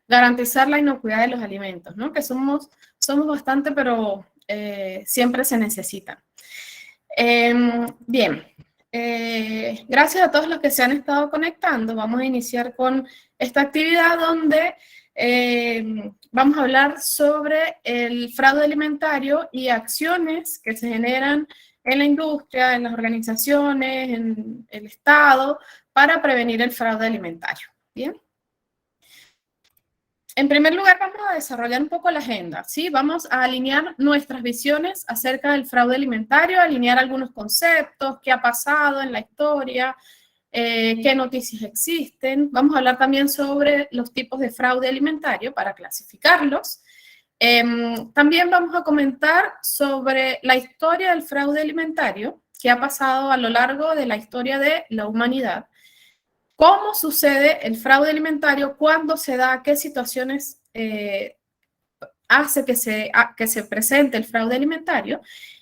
garantizar la inocuidad de los alimentos, ¿no? Que somos bastante, pero siempre se necesitan. Bien, gracias a todos los que se han estado conectando. Vamos a iniciar con esta actividad donde vamos a hablar sobre el fraude alimentario y acciones que se generan en la industria, en las organizaciones, en el Estado, para prevenir el fraude alimentario. Bien. En primer lugar, vamos a desarrollar un poco la agenda, ¿sí? Vamos a alinear nuestras visiones acerca del fraude alimentario, alinear algunos conceptos, qué ha pasado en la historia, qué noticias existen. Vamos a hablar también sobre los tipos de fraude alimentario para clasificarlos. También vamos a comentar sobre la historia del fraude alimentario, que ha pasado a lo largo de la historia de la humanidad. ¿Cómo sucede el fraude alimentario? ¿Cuándo se da? ¿Qué situaciones hace que se presente el fraude alimentario?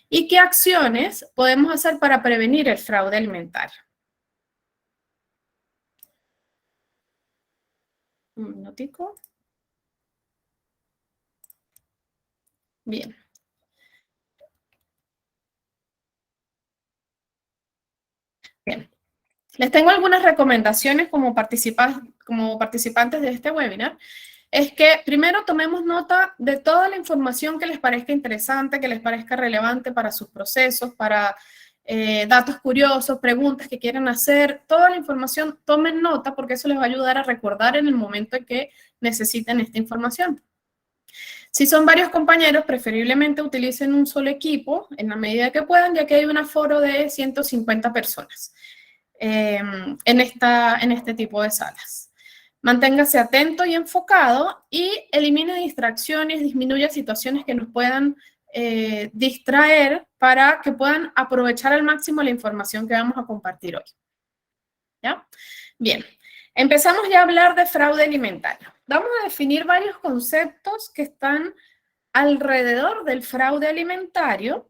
¿Y qué acciones podemos hacer para prevenir el fraude alimentario? Un minutico. Bien. Bien. Les tengo algunas recomendaciones como participantes de este webinar. Es que primero tomemos nota de toda la información que les parezca interesante, que les parezca relevante para sus procesos, para datos curiosos, preguntas que quieran hacer. Toda la información, tomen nota porque eso les va a ayudar a recordar en el momento en que necesiten esta información. Si son varios compañeros, preferiblemente utilicen un solo equipo en la medida que puedan, ya que hay un aforo de 150 personas en este tipo de salas. Manténgase atento y enfocado y elimine distracciones, disminuya situaciones que nos puedan distraer para que puedan aprovechar al máximo la información que vamos a compartir hoy. ¿Ya? Bien, empezamos ya a hablar de fraude alimentario. Vamos a definir varios conceptos que están alrededor del fraude alimentario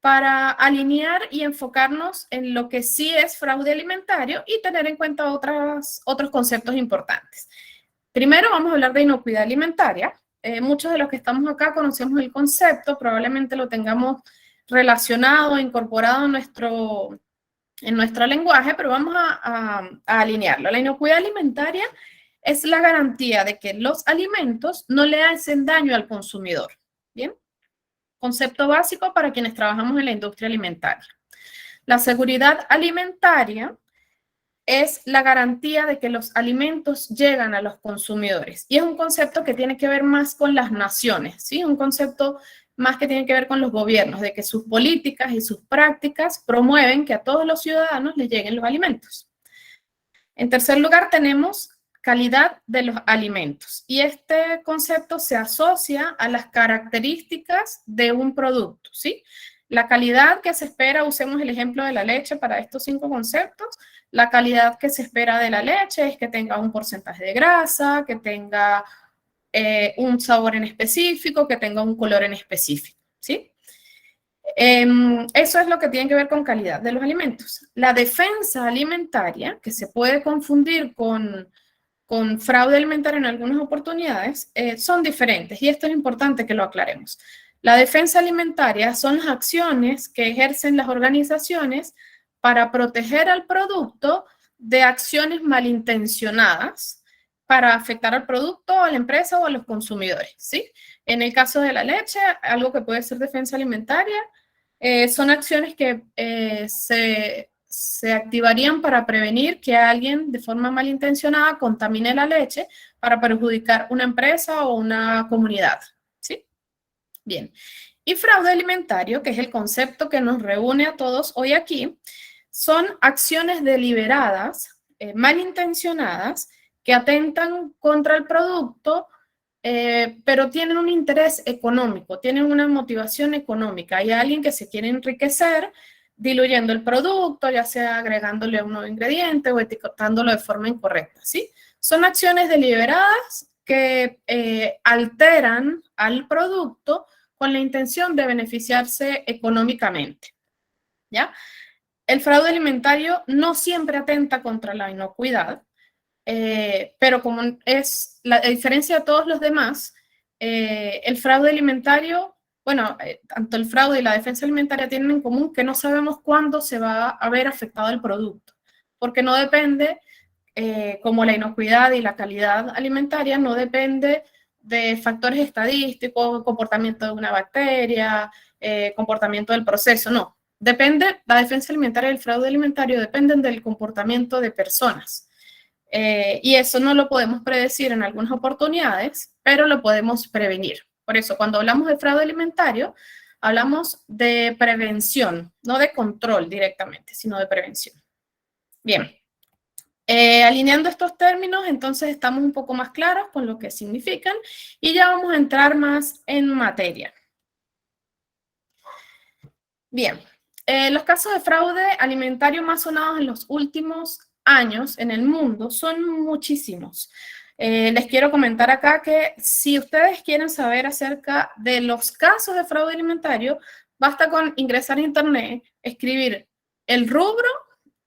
para alinear y enfocarnos en lo que sí es fraude alimentario y tener en cuenta otros conceptos importantes. Primero vamos a hablar de inocuidad alimentaria. Muchos de los que estamos acá conocemos el concepto, probablemente lo tengamos relacionado, incorporado en nuestro lenguaje, pero vamos a alinearlo. La inocuidad alimentaria es la garantía de que los alimentos no le hacen daño al consumidor. ¿Bien? Concepto básico para quienes trabajamos en la industria alimentaria. La seguridad alimentaria es la garantía de que los alimentos llegan a los consumidores. Y es un concepto que tiene que ver más con las naciones, ¿sí? Un concepto más que tiene que ver con los gobiernos, de que sus políticas y sus prácticas promueven que a todos los ciudadanos les lleguen los alimentos. En tercer lugar, tenemos calidad de los alimentos. Y este concepto se asocia a las características de un producto, ¿sí? La calidad que se espera, usemos el ejemplo de la leche para estos 5 conceptos. La calidad que se espera de la leche es que tenga un porcentaje de grasa, que tenga un sabor en específico, que tenga un color en específico, ¿sí? Eso es lo que tiene que ver con calidad de los alimentos. La defensa alimentaria, que se puede confundir con fraude alimentario en algunas oportunidades, son diferentes y esto es importante que lo aclaremos. La defensa alimentaria son las acciones que ejercen las organizaciones para proteger al producto de acciones malintencionadas para afectar al producto, a la empresa o a los consumidores, ¿sí? En el caso de la leche, algo que puede ser defensa alimentaria, son acciones que se activarían para prevenir que alguien de forma malintencionada contamine la leche para perjudicar una empresa o una comunidad, ¿sí? Bien. Y fraude alimentario, que es el concepto que nos reúne a todos hoy aquí, son acciones deliberadas, malintencionadas, que atentan contra el producto, pero tienen un interés económico, tienen una motivación económica. Hay alguien que se quiere enriquecer diluyendo el producto, ya sea agregándole un nuevo ingrediente o etiquetándolo de forma incorrecta, ¿sí? Son acciones deliberadas que alteran al producto con la intención de beneficiarse económicamente, ¿ya? El fraude alimentario no siempre atenta contra la inocuidad, pero como es la diferencia de todos los demás, el fraude alimentario, bueno, tanto el fraude y la defensa alimentaria tienen en común que no sabemos cuándo se va a ver afectado el producto, porque no depende, como la inocuidad y la calidad alimentaria, no depende de factores estadísticos, comportamiento de una bacteria, comportamiento del proceso, no. Depende, la defensa alimentaria y el fraude alimentario dependen del comportamiento de personas. Y eso no lo podemos predecir en algunas oportunidades, pero lo podemos prevenir. Por eso, cuando hablamos de fraude alimentario, hablamos de prevención, no de control directamente, sino de prevención. Bien, alineando estos términos, entonces estamos un poco más claros con lo que significan y ya vamos a entrar más en materia. Bien, los casos de fraude alimentario más sonados en los últimos años en el mundo son muchísimos. Les quiero comentar acá que si ustedes quieren saber acerca de los casos de fraude alimentario, basta con ingresar a internet, escribir el rubro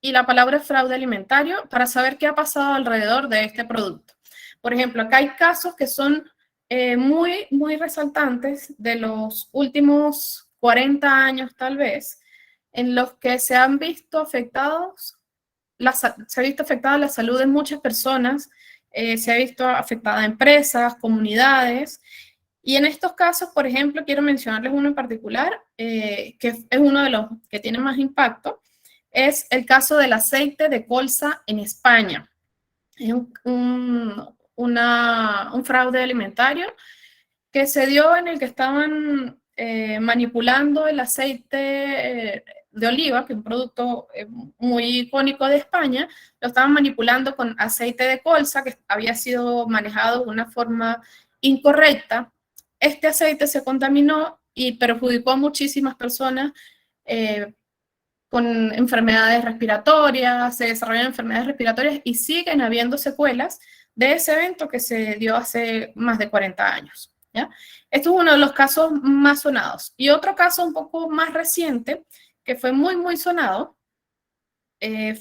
y la palabra fraude alimentario para saber qué ha pasado alrededor de este producto. Por ejemplo, acá hay casos que son muy resaltantes de los últimos 40 años tal vez, en los que se han visto afectados, se ha visto afectada la salud de muchas personas, se ha visto afectada empresas, comunidades, y en estos casos, por ejemplo, quiero mencionarles uno en particular, que es uno de los que tiene más impacto, es el caso del aceite de colza en España. Es un fraude alimentario que se dio en el que estaban manipulando el aceite de oliva, que es un producto muy icónico de España, lo estaban manipulando con aceite de colza que había sido manejado de una forma incorrecta. Este aceite se contaminó y perjudicó a muchísimas personas con enfermedades respiratorias, se desarrollan enfermedades respiratorias y siguen habiendo secuelas de ese evento que se dio hace más de 40 años. ¿Ya? Esto es uno de los casos más sonados. Y otro caso un poco más reciente, que fue muy sonado,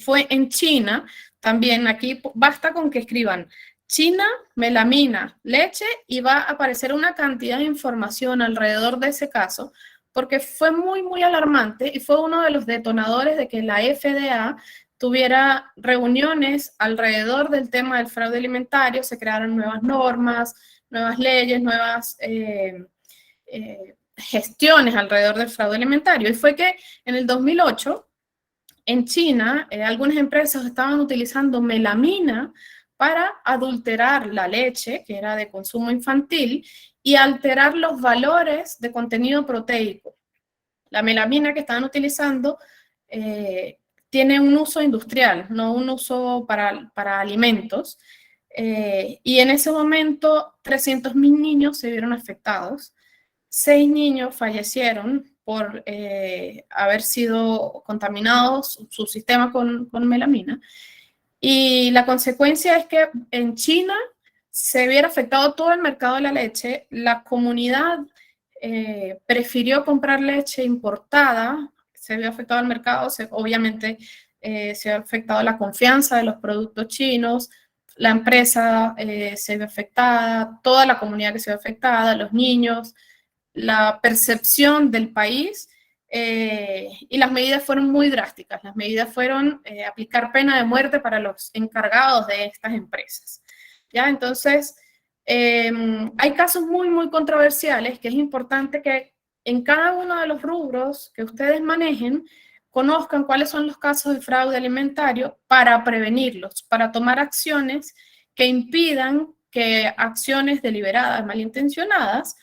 fue en China. También aquí basta con que escriban China, melamina, leche, y va a aparecer una cantidad de información alrededor de ese caso, porque fue muy alarmante y fue uno de los detonadores de que la FDA tuviera reuniones alrededor del tema del fraude alimentario, se crearon nuevas normas, nuevas leyes, nuevas gestiones alrededor del fraude alimentario. Y fue que en el 2008, en China, algunas empresas estaban utilizando melamina para adulterar la leche, que era de consumo infantil, y alterar los valores de contenido proteico. La melamina que estaban utilizando tiene un uso industrial, no un uso para alimentos. Y en ese momento 300.000 niños se vieron afectados. 6 niños fallecieron por haber sido contaminados su sistema con melamina. Y la consecuencia es que en China se viera afectado todo el mercado de la leche. La comunidad prefirió comprar leche importada, se vio afectado el mercado, obviamente se ha afectado la confianza de los productos chinos, la empresa se vio afectada, toda la comunidad que se vio afectada, los niños, la percepción del país, y las medidas fueron muy drásticas. Las medidas fueron aplicar pena de muerte para los encargados de estas empresas. ¿Ya? Entonces, hay casos muy controversiales que es importante que en cada uno de los rubros que ustedes manejen, conozcan cuáles son los casos de fraude alimentario para prevenirlos, para tomar acciones que impidan que acciones deliberadas, malintencionadas,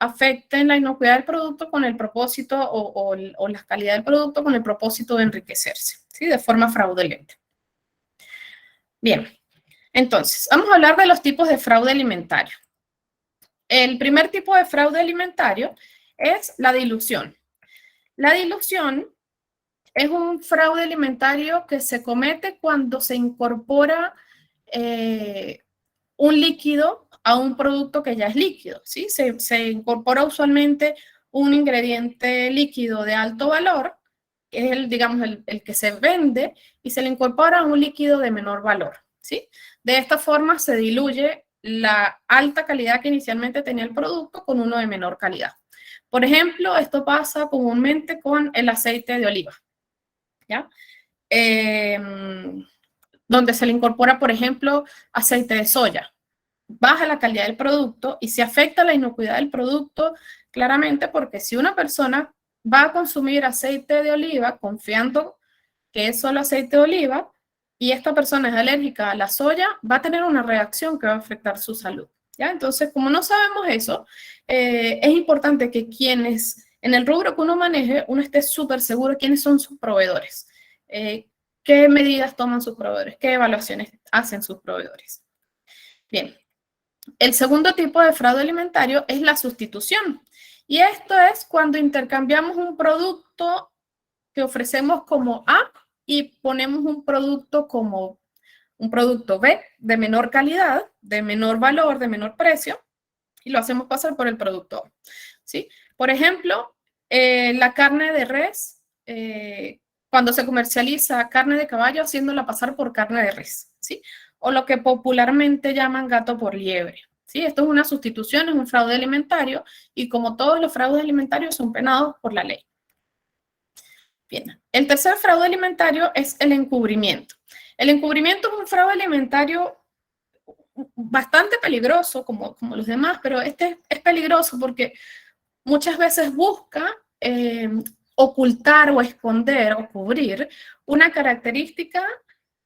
afecten la inocuidad del producto con el propósito o la calidad del producto con el propósito de enriquecerse, ¿sí? De forma fraudulenta. Bien, entonces, vamos a hablar de los tipos de fraude alimentario. El primer tipo de fraude alimentario es la dilución. La dilución es un fraude alimentario que se comete cuando se incorpora un líquido a un producto que ya es líquido, ¿sí? Se incorpora usualmente un ingrediente líquido de alto valor, que es digamos, el que se vende, y se le incorpora un líquido de menor valor. ¿sí? De esta forma se diluye la alta calidad que inicialmente tenía el producto con uno de menor calidad. Por ejemplo, esto pasa comúnmente con el aceite de oliva, ¿ya? Donde se le incorpora, por ejemplo, aceite de soya. Baja la calidad del producto y se afecta la inocuidad del producto claramente porque si una persona va a consumir aceite de oliva confiando que es solo aceite de oliva y esta persona es alérgica a la soya, va a tener una reacción que va a afectar su salud. ¿Ya? Entonces, como no sabemos eso, es importante que quienes, en el rubro que uno maneje, uno esté súper seguro de quiénes son sus proveedores, qué medidas toman sus proveedores, qué evaluaciones hacen sus proveedores. Bien, el segundo tipo de fraude alimentario es la sustitución. Y esto es cuando intercambiamos un producto que ofrecemos como A y ponemos un producto como un producto B de menor calidad, de menor valor, de menor precio, y lo hacemos pasar por el producto A, ¿sí? Por ejemplo, la carne de res, cuando se comercializa carne de caballo, haciéndola pasar por carne de res, ¿sí? O lo que popularmente llaman gato por liebre, ¿sí? Esto es una sustitución, es un fraude alimentario, y como todos los fraudes alimentarios son penados por la ley. Bien, el tercer fraude alimentario es el encubrimiento. El encubrimiento es un fraude alimentario bastante peligroso, como los demás, pero este es peligroso porque muchas veces busca ocultar o esconder o cubrir una característica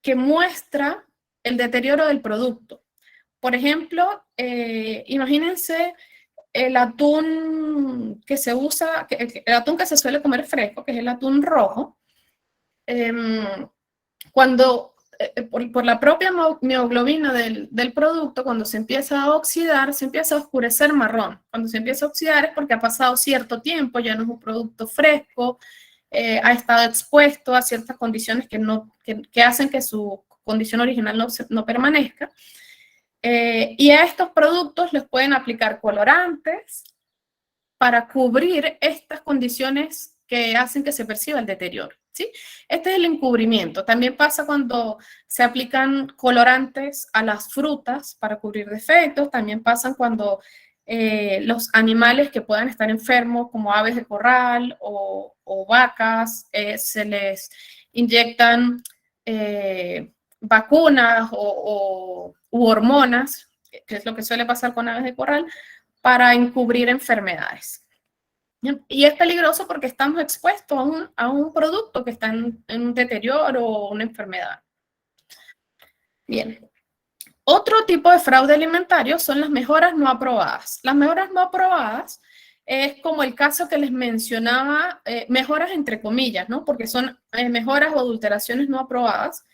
que muestra el deterioro del producto. Por ejemplo, imagínense el atún que se usa, el atún que se suele comer fresco, que es el atún rojo, cuando por la propia mioglobina del producto, cuando se empieza a oxidar, se empieza a oscurecer marrón. Cuando se empieza a oxidar es porque ha pasado cierto tiempo, ya no es un producto fresco, ha estado expuesto a ciertas condiciones que hacen que su condición original no permanezca. Y a estos productos les pueden aplicar colorantes para cubrir estas condiciones que hacen que se perciba el deterioro, ¿sí? Este es el encubrimiento. También pasa cuando se aplican colorantes a las frutas para cubrir defectos. También pasan cuando los animales que puedan estar enfermos, como aves de corral o vacas, se les inyectan vacunas u hormonas, que es lo que suele pasar con aves de corral, para encubrir enfermedades. Y es peligroso porque estamos expuestos a un producto que está en un deterioro o una enfermedad. Bien. Otro tipo de fraude alimentario son las mejoras no aprobadas. Las mejoras no aprobadas es como el caso que les mencionaba, mejoras entre comillas, ¿no? Porque son mejoras o adulteraciones no aprobadas,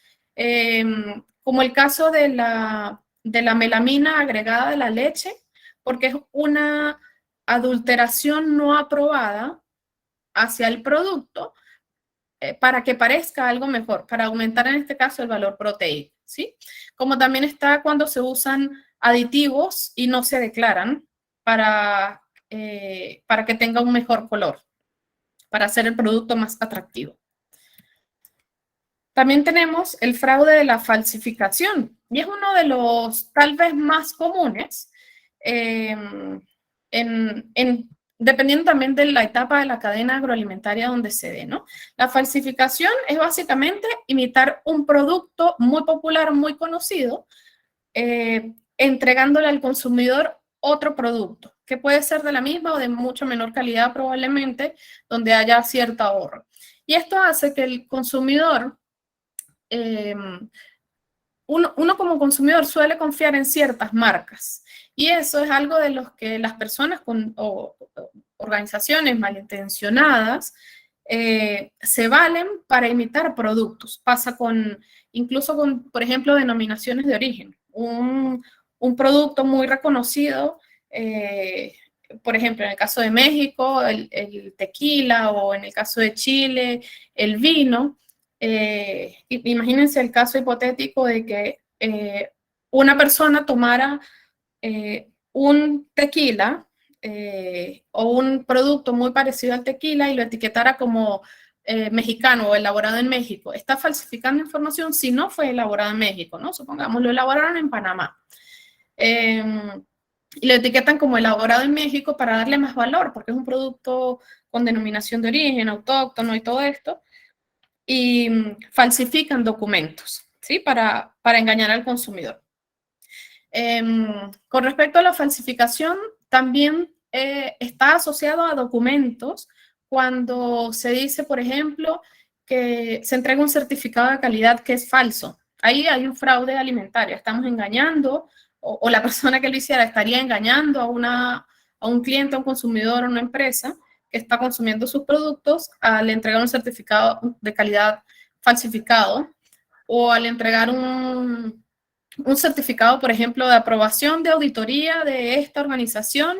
como el caso de la melamina agregada de la leche, porque es una adulteración no aprobada hacia el producto para que parezca algo mejor, para aumentar en este caso el valor proteico, ¿sí? Como también está cuando se usan aditivos y no se declaran para que tenga un mejor color, para hacer el producto más atractivo. También tenemos el fraude de la falsificación, y es uno de los tal vez más comunes, dependiendo también de la etapa de la cadena agroalimentaria donde se dé, ¿no? La falsificación es básicamente imitar un producto muy popular, muy conocido, entregándole al consumidor otro producto, que puede ser de la misma o de mucho menor calidad probablemente, donde haya cierto ahorro. Y esto hace que el consumidor, uno como consumidor suele confiar en ciertas marcas, y eso es algo de los que las personas o organizaciones malintencionadas se valen para imitar productos. Pasa incluso con, por ejemplo, denominaciones de origen. Un producto muy reconocido, por ejemplo, en el caso de México, el tequila, o en el caso de Chile, el vino. Imagínense el caso hipotético de que una persona tomara un tequila o un producto muy parecido al tequila y lo etiquetara como mexicano o elaborado en México está falsificando información si no fue elaborado en México, ¿no? Supongamos, lo elaboraron en Panamá. Y lo etiquetan como elaborado en México para darle más valor, porque es un producto con denominación de origen, autóctono y todo esto, y falsifican documentos, ¿sí? Para engañar al consumidor. Con respecto a la falsificación, también está asociado a documentos cuando se dice, por ejemplo, que se entrega un certificado de calidad que es falso. Ahí hay un fraude alimentario, estamos engañando, o la persona que lo hiciera estaría engañando a un cliente, a un consumidor, a una empresa que está consumiendo sus productos al entregar un certificado de calidad falsificado o al entregar un certificado, por ejemplo, de aprobación de auditoría de esta organización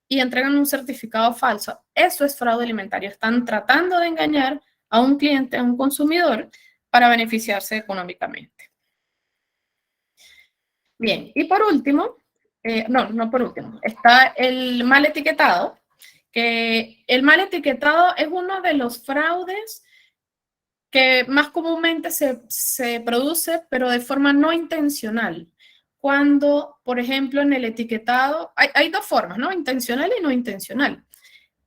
y entregan un certificado falso. Eso es fraude alimentario. Están tratando de engañar a un cliente, a un consumidor, para beneficiarse económicamente. Bien, y por último, no por último, está el mal etiquetado, que el mal etiquetado es uno de los fraudes que más comúnmente se produce, pero de forma no intencional. Cuando, por ejemplo, en el etiquetado, hay dos formas, ¿no? Intencional y no intencional.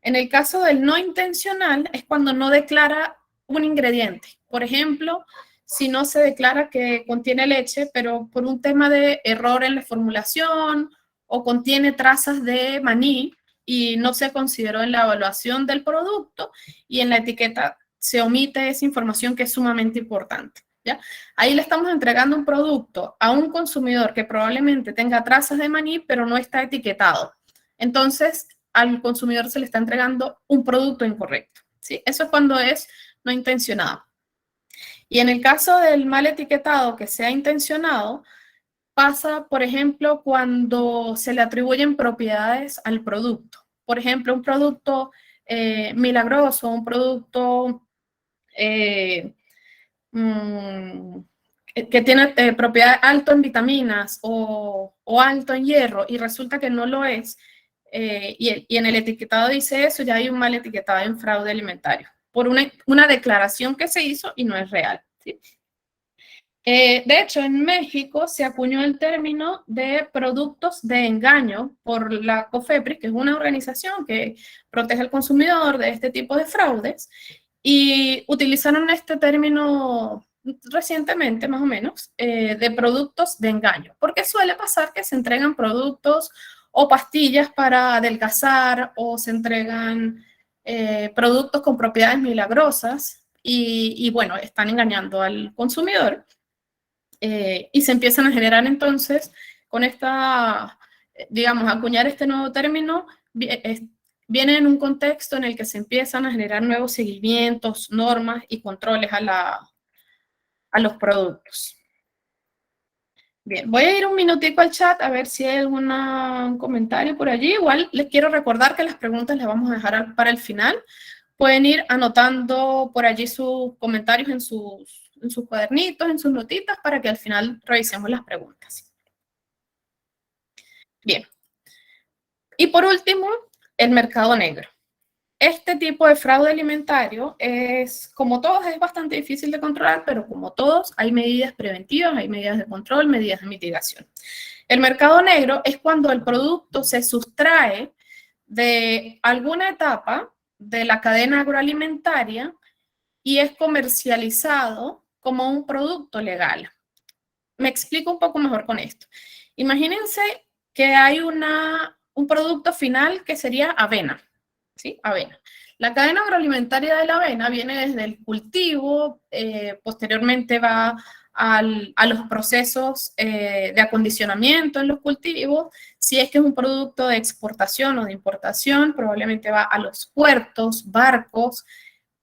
En el caso del no intencional es cuando no declara un ingrediente. Por ejemplo, si no se declara que contiene leche, pero por un tema de error en la formulación o contiene trazas de maní y no se consideró en la evaluación del producto y en la etiqueta se omite esa información que es sumamente importante. ¿Ya? Ahí le estamos entregando un producto a un consumidor que probablemente tenga trazas de maní, pero no está etiquetado. Entonces, al consumidor se le está entregando un producto incorrecto. ¿Sí? Eso es cuando es no intencionado. Y en el caso del mal etiquetado que sea intencionado, pasa, por ejemplo, cuando se le atribuyen propiedades al producto. Por ejemplo, un producto milagroso, un producto mmm, que tiene propiedad alto en vitaminas o alto en hierro y resulta que no lo es, y en el etiquetado dice eso, ya hay un mal etiquetado en fraude alimentario por una declaración que se hizo y no es real. ¿Sí? De hecho, en México se acuñó el término de productos de engaño por la COFEPRIS, que es una organización que protege al consumidor de este tipo de fraudes, y utilizaron este término recientemente, más o menos, de productos de engaño, porque suele pasar que se entregan productos o pastillas para adelgazar o se entregan productos con propiedades milagrosas y bueno, están engañando al consumidor. Y se empiezan a generar entonces con esta, digamos, acuñar este nuevo término, viene en un contexto en el que se empiezan a generar nuevos seguimientos, normas y controles a los productos. Bien, voy a ir un minutico al chat a ver si hay algún comentario por allí. Igual les quiero recordar que las preguntas las vamos a dejar para el final. Pueden ir anotando por allí sus comentarios en sus cuadernitos, en sus notitas, para que al final revisemos las preguntas. Bien. Y por último, el mercado negro. Este tipo de fraude alimentario es, como todos, es bastante difícil de controlar, pero como todos, hay medidas preventivas, hay medidas de control, medidas de mitigación. El mercado negro es cuando el producto se sustrae de alguna etapa de la cadena agroalimentaria y es comercializado como un producto legal. Me explico un poco mejor con esto. Imagínense que hay un producto final que sería avena, ¿sí? Avena. La cadena agroalimentaria de la avena viene desde el cultivo, posteriormente va a los procesos de acondicionamiento en los cultivos. Si es que es un producto de exportación o de importación, probablemente va a los puertos, barcos,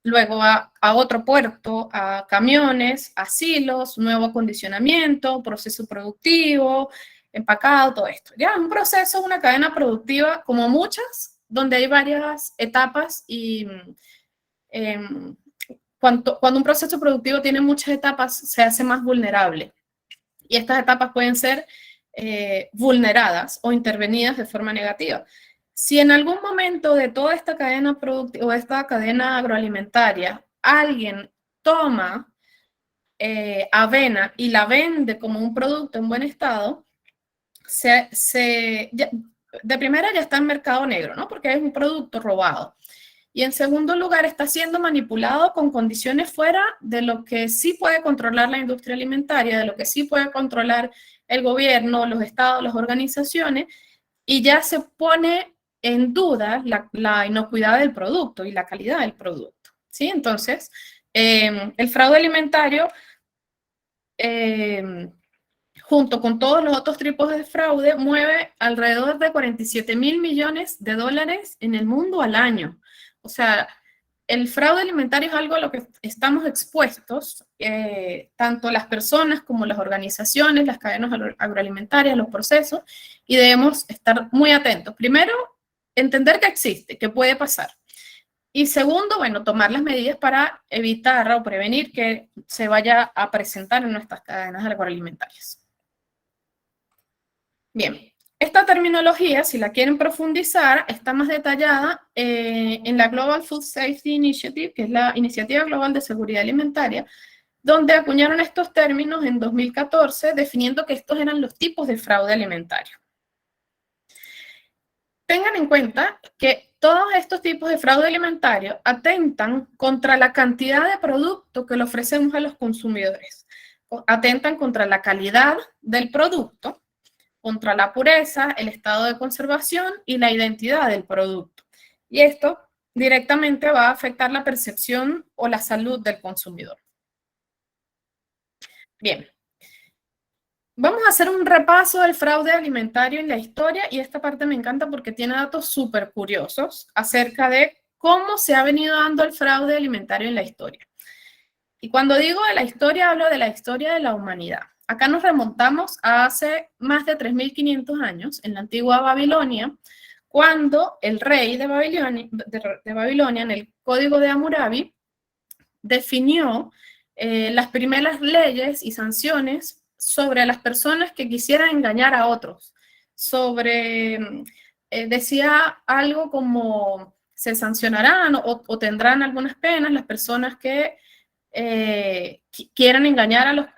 luego a otro puerto, a camiones, a silos, nuevo acondicionamiento, proceso productivo, empacado, todo esto. Ya, un proceso, una cadena productiva como muchas, donde hay varias etapas y cuando un proceso productivo tiene muchas etapas, se hace más vulnerable. Y estas etapas pueden ser vulneradas o intervenidas de forma negativa. Si en algún momento de toda esta cadena productiva o esta cadena agroalimentaria alguien toma avena y la vende como un producto en buen estado, de primera ya está en mercado negro, ¿no? Porque es un producto robado. Y en segundo lugar, está siendo manipulado con condiciones fuera de lo que sí puede controlar la industria alimentaria, de lo que sí puede controlar el gobierno, los estados, las organizaciones, y ya se pone en duda la inocuidad del producto y la calidad del producto, ¿sí? Entonces, el fraude alimentario, junto con todos los otros tipos de fraude, mueve alrededor de 47 mil millones de dólares en el mundo al año. O sea, el fraude alimentario es algo a lo que estamos expuestos, tanto las personas como las organizaciones, las cadenas agroalimentarias, los procesos, y debemos estar muy atentos. Primero, entender que existe, que puede pasar. Y segundo, bueno, tomar las medidas para evitar o prevenir que se vaya a presentar en nuestras cadenas agroalimentarias. Bien, esta terminología, si la quieren profundizar, está más detallada en la Global Food Safety Initiative, que es la Iniciativa Global de Seguridad Alimentaria, donde acuñaron estos términos en 2014, definiendo que estos eran los tipos de fraude alimentario. Tengan en cuenta que todos estos tipos de fraude alimentario atentan contra la cantidad de producto que le ofrecemos a los consumidores, atentan contra la calidad del producto, contra la pureza, el estado de conservación y la identidad del producto. Y esto directamente va a afectar la percepción o la salud del consumidor. Bien, vamos a hacer un repaso del fraude alimentario en la historia, y esta parte me encanta porque tiene datos súper curiosos acerca de cómo se ha venido dando el fraude alimentario en la historia. Y cuando digo de la historia, hablo de la historia de la humanidad. Acá nos remontamos a hace más de 3.500 años, en la antigua Babilonia, cuando el rey de Babilonia, en el Código de Hammurabi, definió las primeras leyes y sanciones sobre las personas que quisieran engañar a otros. Decía algo como se sancionarán o tendrán algunas penas las personas que quieran engañar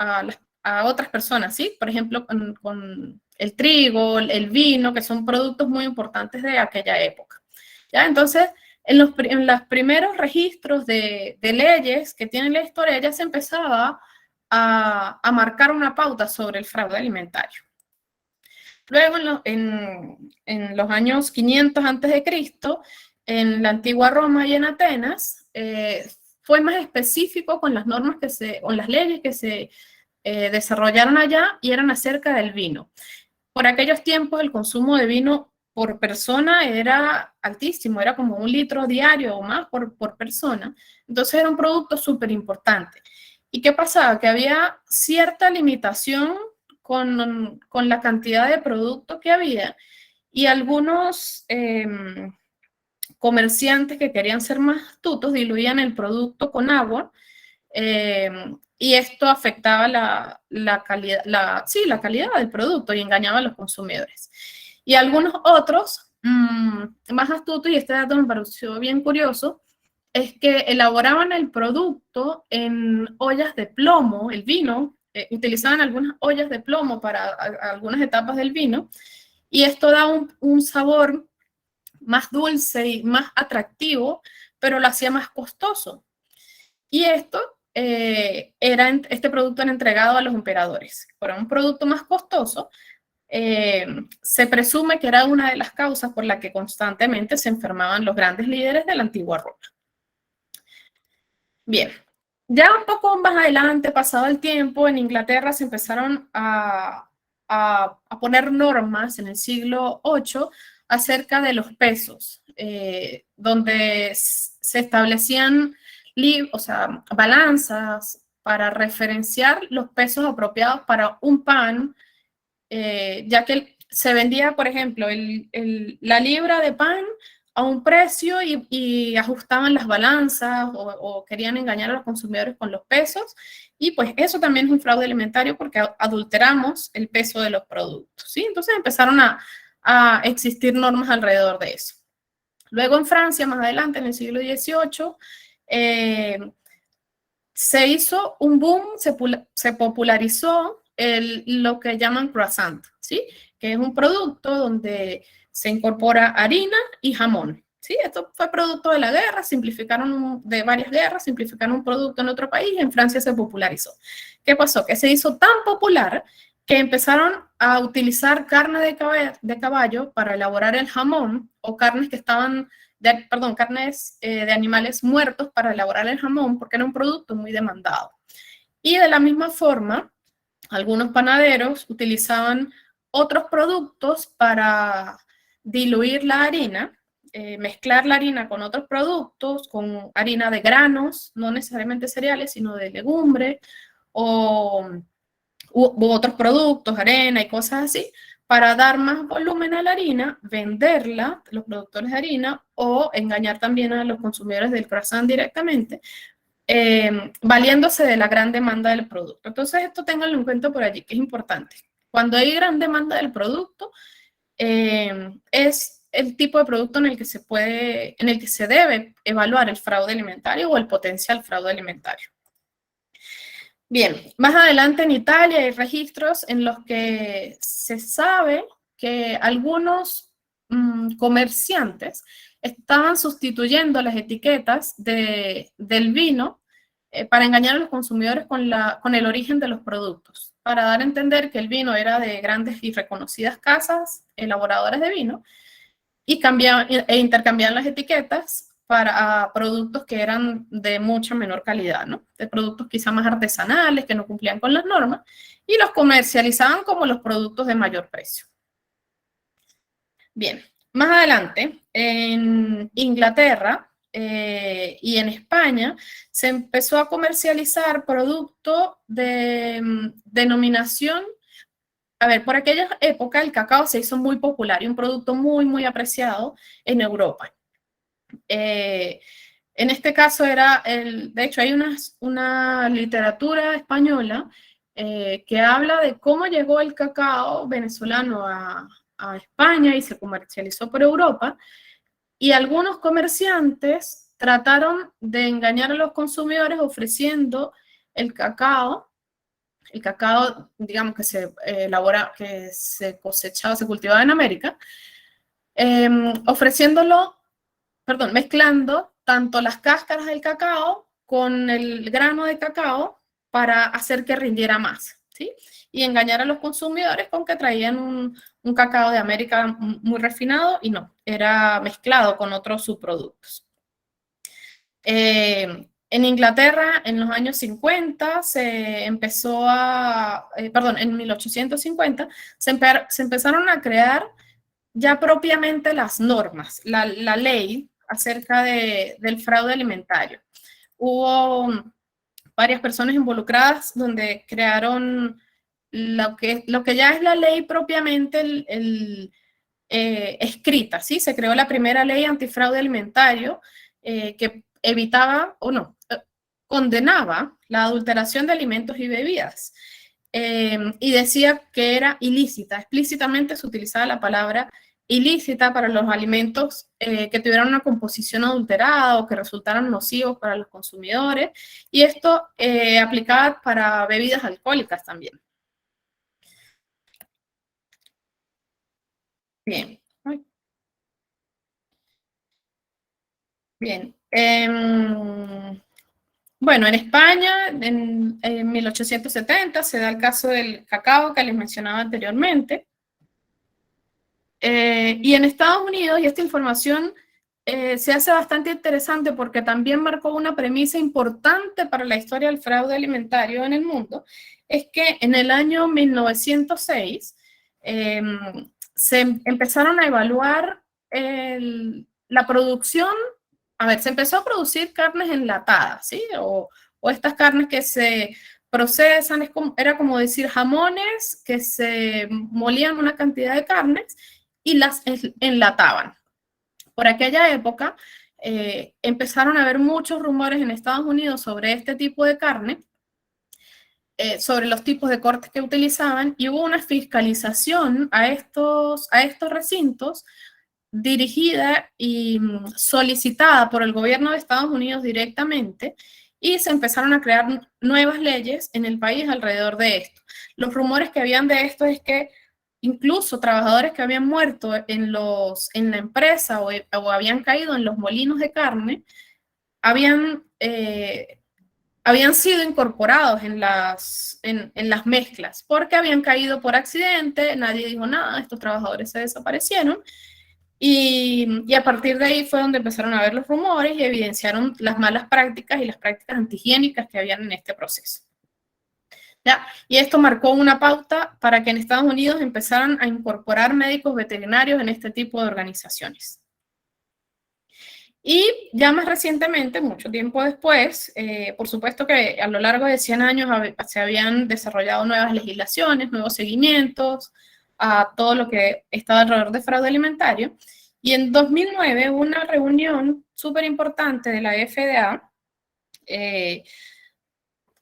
a otras personas, ¿sí? Por ejemplo, con el trigo, el vino, que son productos muy importantes de aquella época. ¿Ya? Entonces, en los primeros registros de leyes que tiene la historia, ya se empezaba a marcar una pauta sobre el fraude alimentario. Luego, en los años 500 a.C., en la antigua Roma y en Atenas, fue más específico con las normas o las leyes que se desarrollaron allá, y eran acerca del vino. Por aquellos tiempos el consumo de vino por persona era altísimo, era como 1 litro diario o más por persona. Entonces era un producto súper importante. ¿Y qué pasaba? Que había cierta limitación con la cantidad de producto que había, y algunos comerciantes que querían ser más astutos diluían el producto con agua, y esto afectaba la calidad del producto y engañaba a los consumidores. Y algunos otros, más astutos, y este dato me pareció bien curioso, es que elaboraban el producto en ollas de plomo, el vino, utilizaban algunas ollas de plomo para algunas etapas del vino, y esto da un sabor más dulce y más atractivo, pero lo hacía más costoso. Y este producto era entregado a los emperadores. Para un producto más costoso, se presume que era una de las causas por la que constantemente se enfermaban los grandes líderes de la antigua Roma. Bien, ya un poco más adelante, pasado el tiempo, en Inglaterra se empezaron a poner normas en el siglo VIII acerca de los pesos, donde se establecían balanzas para referenciar los pesos apropiados para un pan, ya que se vendía, por ejemplo, la libra de pan a un precio, y ajustaban las balanzas o querían engañar a los consumidores con los pesos, y pues eso también es un fraude alimentario porque adulteramos el peso de los productos, ¿sí? Entonces empezaron a existir normas alrededor de eso. Luego en Francia, más adelante, en el siglo XVIII, se hizo un boom, se popularizó lo que llaman croissant, ¿sí? Que es un producto donde se incorpora harina y jamón. Sí, esto fue producto de la guerra, de varias guerras, simplificaron un producto en otro país, en Francia se popularizó. ¿Qué pasó? Que se hizo tan popular que empezaron a utilizar carne de caballo para elaborar el jamón, o carnes que estaban, carnes de animales muertos para elaborar el jamón, porque era un producto muy demandado. Y de la misma forma, algunos panaderos utilizaban otros productos para diluir la harina, mezclar la harina con otros productos, con harina de granos, no necesariamente cereales, sino de legumbre, o u otros productos, arena y cosas así, para dar más volumen a la harina, venderla, los productores de harina, o engañar también a los consumidores del croissant directamente, valiéndose de la gran demanda del producto. Entonces, esto ténganlo en cuenta por allí, que es importante. Cuando hay gran demanda del producto, es el tipo de producto en el que se debe evaluar el fraude alimentario o el potencial fraude alimentario. Bien, más adelante en Italia hay registros en los que se sabe que algunos comerciantes estaban sustituyendo las etiquetas del vino para engañar a los consumidores con el origen de los productos, para dar a entender que el vino era de grandes y reconocidas casas elaboradoras de vino, y intercambiaban las etiquetas para productos que eran de mucha menor calidad, ¿no? De productos quizá más artesanales, que no cumplían con las normas, y los comercializaban como los productos de mayor precio. Bien, más adelante, en Inglaterra y en España, se empezó a comercializar producto de denominación. A ver, por aquella época el cacao se hizo muy popular y un producto muy, muy apreciado en Europa. En este caso de hecho hay una literatura española que habla de cómo llegó el cacao venezolano a España y se comercializó por Europa, y algunos comerciantes trataron de engañar a los consumidores ofreciendo el cacao, digamos, que se elabora, que se cosechaba, se cultivaba en América, mezclando tanto las cáscaras del cacao con el grano de cacao para hacer que rindiera más, ¿sí? Y engañar a los consumidores con que traían un cacao de América muy refinado, y no, era mezclado con otros subproductos. En Inglaterra, en los años 50, en 1850, se empezaron a crear ya propiamente las normas, la ley acerca del fraude alimentario. Hubo varias personas involucradas donde crearon lo que ya es la ley propiamente escrita, ¿sí? Se creó la primera ley antifraude alimentario que evitaba, condenaba la adulteración de alimentos y bebidas. Y decía que era ilícita, explícitamente se utilizaba la palabra ilícita para los alimentos que tuvieran una composición adulterada o que resultaran nocivos para los consumidores, y esto aplicaba para bebidas alcohólicas también. Bien. Bien. Bueno, en España, en 1870, se da el caso del cacao que les mencionaba anteriormente. Y en Estados Unidos, y esta información se hace bastante interesante porque también marcó una premisa importante para la historia del fraude alimentario en el mundo, es que en el año 1906 se empezaron a evaluar la producción. A ver, se empezó a producir carnes enlatadas, ¿sí? O estas carnes que se procesan, era como decir jamones que se molían una cantidad de carnes y las enlataban. Por aquella época empezaron a haber muchos rumores en Estados Unidos sobre este tipo de carne, sobre los tipos de cortes que utilizaban, y hubo una fiscalización a estos recintos dirigida y solicitada por el gobierno de Estados Unidos directamente, y se empezaron a crear nuevas leyes en el país alrededor de esto. Los rumores que habían de esto es que incluso trabajadores que habían muerto en la empresa o habían caído en los molinos de carne, habían sido incorporados en las mezclas, porque habían caído por accidente, nadie dijo nada, estos trabajadores se desaparecieron, y a partir de ahí fue donde empezaron a ver los rumores y evidenciaron las malas prácticas y las prácticas antihigiénicas que habían en este proceso. ¿Ya? Y esto marcó una pauta para que en Estados Unidos empezaran a incorporar médicos veterinarios en este tipo de organizaciones. Y ya más recientemente, mucho tiempo después, por supuesto que a lo largo de 100 años se habían desarrollado nuevas legislaciones, nuevos seguimientos a todo lo que estaba alrededor de fraude alimentario. Y en 2009 hubo una reunión súper importante de la FDA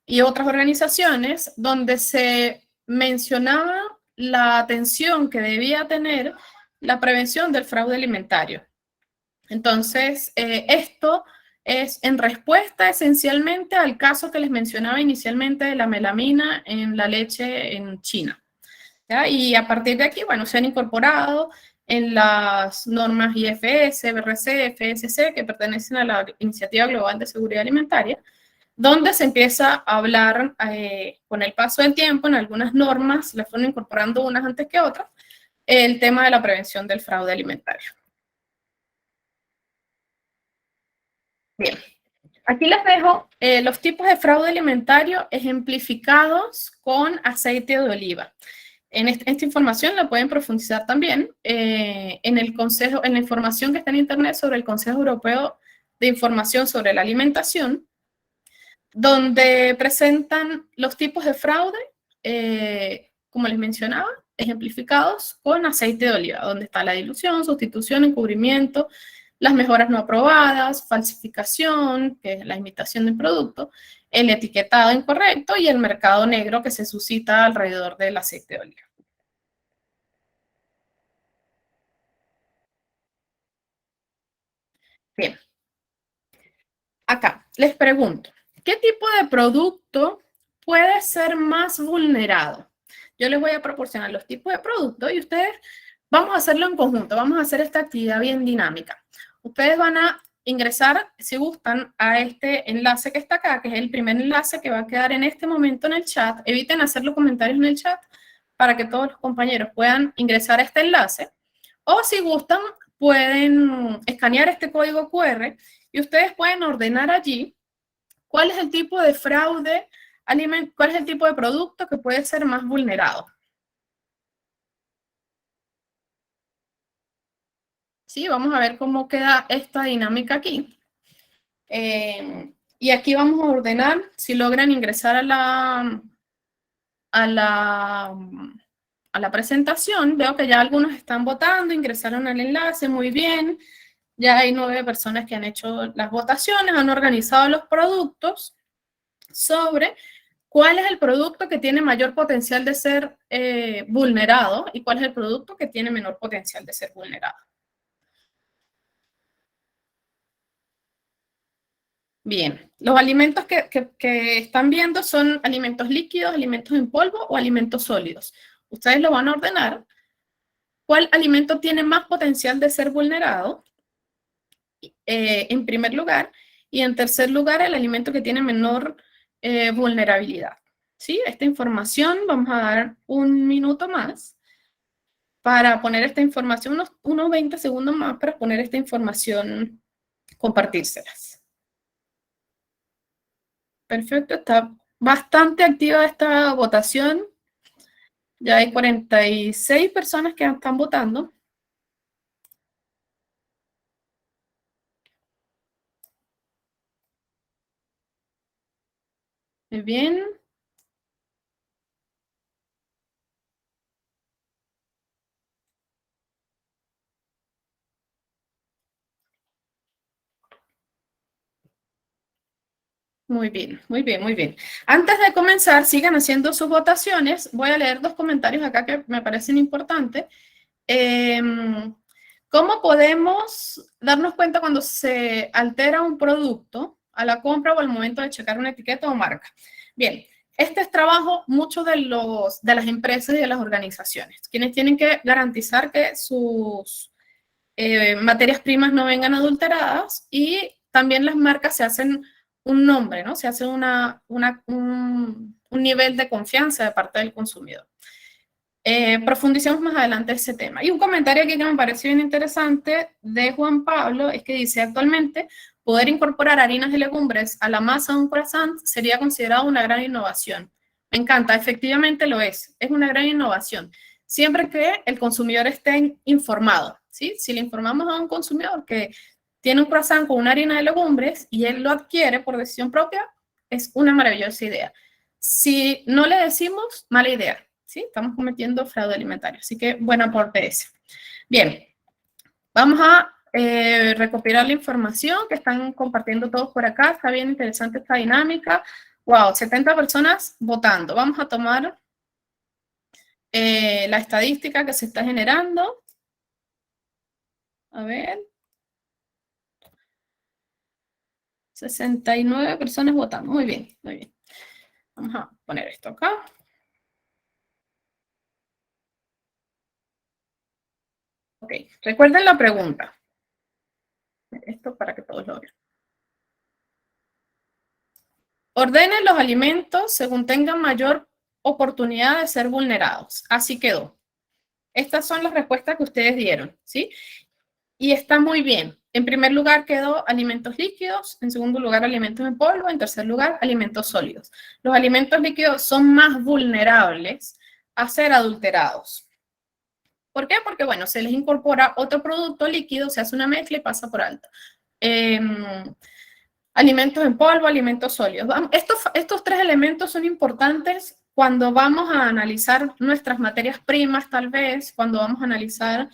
y otras organizaciones donde se mencionaba la atención que debía tener la prevención del fraude alimentario. Entonces, esto es en respuesta esencialmente al caso que les mencionaba inicialmente de la melamina en la leche en China. ¿Ya? Y a partir de aquí, bueno, se han incorporado en las normas IFS, BRC, FSC, que pertenecen a la Iniciativa Global de Seguridad Alimentaria, donde se empieza a hablar con el paso del tiempo, en algunas normas, las fueron incorporando unas antes que otras, el tema de la prevención del fraude alimentario. Bien, aquí les dejo los tipos de fraude alimentario ejemplificados con aceite de oliva. Esta información la pueden profundizar también en la información que está en Internet sobre el Consejo Europeo de Información sobre la Alimentación, donde presentan los tipos de fraude, como les mencionaba, ejemplificados con aceite de oliva, donde está la dilución, sustitución, encubrimiento, las mejoras no aprobadas, falsificación, que es la imitación del producto, el etiquetado incorrecto y el mercado negro que se suscita alrededor del aceite de oliva. Bien, acá les pregunto, ¿qué tipo de producto puede ser más vulnerado? Yo les voy a proporcionar los tipos de productos y ustedes, vamos a hacerlo en conjunto, vamos a hacer esta actividad bien dinámica. Ustedes van a ingresar, si gustan, a este enlace que está acá, que es el primer enlace que va a quedar en este momento en el chat. Eviten hacer los comentarios en el chat para que todos los compañeros puedan ingresar a este enlace. O si gustan, pueden escanear este código QR y ustedes pueden ordenar allí cuál es el tipo de fraude, cuál es el tipo de producto que puede ser más vulnerado. Sí, vamos a ver cómo queda esta dinámica aquí. Y aquí vamos a ordenar, si logran ingresar a la presentación, veo que ya algunos están votando, ingresaron al enlace, muy bien. Ya hay 9 personas que han hecho las votaciones, han organizado los productos sobre cuál es el producto que tiene mayor potencial de ser vulnerado y cuál es el producto que tiene menor potencial de ser vulnerado. Bien, los alimentos que están viendo son alimentos líquidos, alimentos en polvo o alimentos sólidos. Ustedes lo van a ordenar. ¿Cuál alimento tiene más potencial de ser vulnerado? En primer lugar. Y en tercer lugar, el alimento que tiene menor vulnerabilidad. ¿Sí? Esta información, vamos a dar un minuto más para poner esta información, unos 20 segundos más para poner esta información, compartírselas. Perfecto, está bastante activa esta votación. Ya hay 46 personas que están votando. Muy bien. Muy bien, muy bien, muy bien. Antes de comenzar, sigan haciendo sus votaciones. Voy a leer 2 comentarios acá que me parecen importantes. ¿Cómo podemos darnos cuenta cuando se altera un producto a la compra o al momento de checar una etiqueta o marca. Bien, este es trabajo mucho de las empresas y de las organizaciones, quienes tienen que garantizar que sus materias primas no vengan adulteradas, y también las marcas se hacen un nombre, ¿no? Se hace un nivel de confianza de parte del consumidor. Profundicemos más adelante ese tema. Y un comentario aquí que me pareció bien interesante de Juan Pablo es que dice: actualmente poder incorporar harinas de legumbres a la masa de un croissant sería considerado una gran innovación. Me encanta, efectivamente lo es una gran innovación, siempre que el consumidor esté informado, ¿sí? Si le informamos a un consumidor que tiene un croissant con una harina de legumbres y él lo adquiere por decisión propia, es una maravillosa idea. Si no le decimos, mala idea. ¿Sí? Estamos cometiendo fraude alimentario. Así que buen aporte ese. Bien, vamos a recopilar la información que están compartiendo todos por acá. Está bien interesante esta dinámica. Wow, 70 personas votando. Vamos a tomar la estadística que se está generando. A ver. 69 personas votando. Muy bien, muy bien. Vamos a poner esto acá. Ok, recuerden la pregunta. Esto para que todos lo vean. Ordenen los alimentos según tengan mayor oportunidad de ser vulnerados. Así quedó. Estas son las respuestas que ustedes dieron, ¿sí? Y está muy bien. En primer lugar quedó alimentos líquidos, en segundo lugar alimentos en polvo, en tercer lugar alimentos sólidos. Los alimentos líquidos son más vulnerables a ser adulterados. ¿Por qué? Porque, bueno, se les incorpora otro producto líquido, se hace una mezcla y pasa por alto. Alimentos en polvo, alimentos sólidos. Estos tres elementos son importantes cuando vamos a analizar nuestras materias primas, tal vez, cuando vamos a analizar,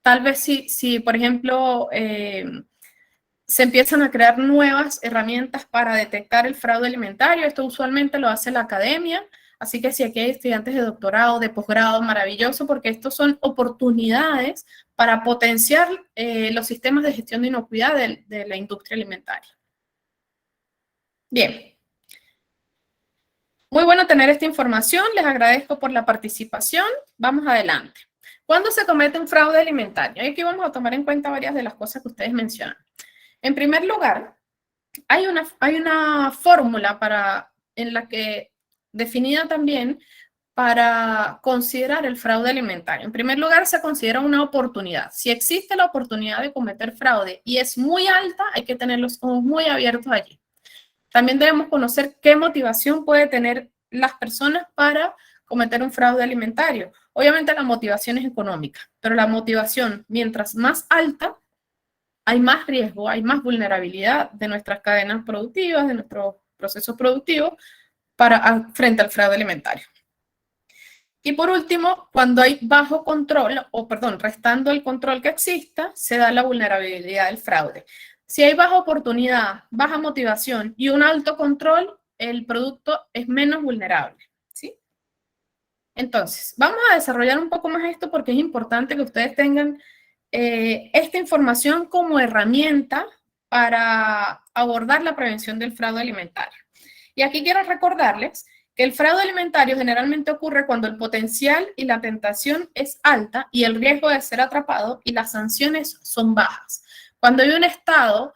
tal vez si por ejemplo, se empiezan a crear nuevas herramientas para detectar el fraude alimentario. Esto usualmente lo hace la academia. Así que si aquí hay estudiantes de doctorado, de posgrado, maravilloso, porque estos son oportunidades para potenciar los sistemas de gestión de inocuidad de la industria alimentaria. Bien. Muy bueno tener esta información. Les agradezco por la participación. Vamos adelante. ¿Cuándo se comete un fraude alimentario? Y aquí vamos a tomar en cuenta varias de las cosas que ustedes mencionan. En primer lugar, hay una fórmula definida también para considerar el fraude alimentario. En primer lugar, se considera una oportunidad. Si existe la oportunidad de cometer fraude y es muy alta, hay que tener los ojos muy abiertos allí. También debemos conocer qué motivación puede tener las personas para cometer un fraude alimentario. Obviamente la motivación es económica, pero la motivación, mientras más alta, hay más riesgo, hay más vulnerabilidad de nuestras cadenas productivas, de nuestros procesos productivos frente al fraude alimentario. Y por último, cuando hay bajo control, restando el control que exista, se da la vulnerabilidad del fraude. Si hay baja oportunidad, baja motivación y un alto control, el producto es menos vulnerable, ¿sí? Entonces, vamos a desarrollar un poco más esto porque es importante que ustedes tengan esta información como herramienta para abordar la prevención del fraude alimentario. Y aquí quiero recordarles que el fraude alimentario generalmente ocurre cuando el potencial y la tentación es alta y el riesgo de ser atrapado y las sanciones son bajas. Cuando hay un estado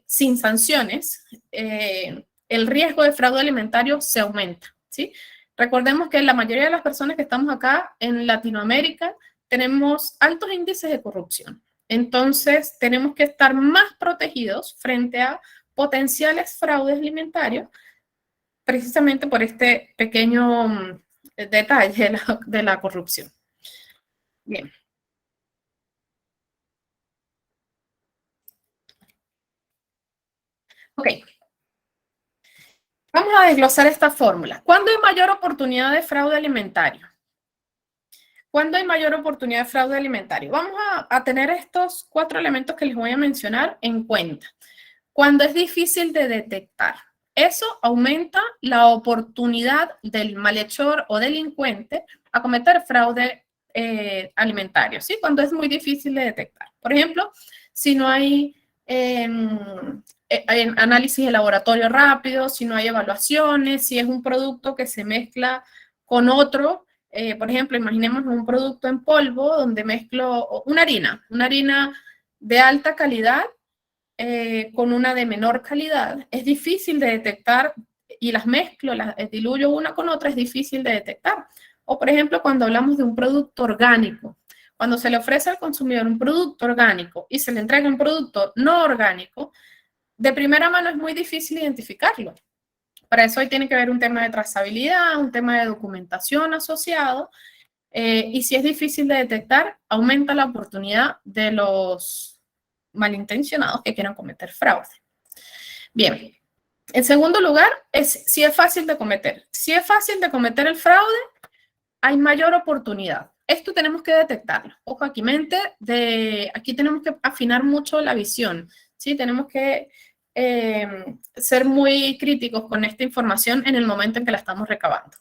sin sanciones, el riesgo de fraude alimentario se aumenta, ¿sí? Recordemos que la mayoría de las personas que estamos acá en Latinoamérica tenemos altos índices de corrupción. Entonces, tenemos que estar más protegidos frente a potenciales fraudes alimentarios, precisamente por este pequeño detalle de la corrupción. Bien. Ok. Vamos a desglosar esta fórmula. ¿Cuándo hay mayor oportunidad de fraude alimentario? ¿Cuándo hay mayor oportunidad de fraude alimentario? Vamos a tener estos 4 elementos que les voy a mencionar en cuenta. Cuando es difícil de detectar, eso aumenta la oportunidad del malhechor o delincuente a cometer fraude alimentario, ¿sí? Cuando es muy difícil de detectar. Por ejemplo, si no hay en análisis de laboratorio rápido, si no hay evaluaciones, si es un producto que se mezcla con otro. Por ejemplo, imaginemos un producto en polvo donde mezclo una harina de alta calidad con una de menor calidad. Es difícil de detectar y las mezclo, las diluyo una con otra, es difícil de detectar. O, por ejemplo, cuando hablamos de un producto orgánico, cuando se le ofrece al consumidor un producto orgánico y se le entrega un producto no orgánico, de primera mano es muy difícil identificarlo. Para eso hoy tiene que haber un tema de trazabilidad, un tema de documentación asociado, y si es difícil de detectar, aumenta la oportunidad de los malintencionados que quieran cometer fraude. Bien, en segundo lugar, si es fácil de cometer. Si es fácil de cometer el fraude, hay mayor oportunidad. Esto tenemos que detectarlo. Ojo, aquí tenemos que afinar mucho la visión, ¿sí? Tenemos que ser muy críticos con esta información en el momento en que la estamos recabando.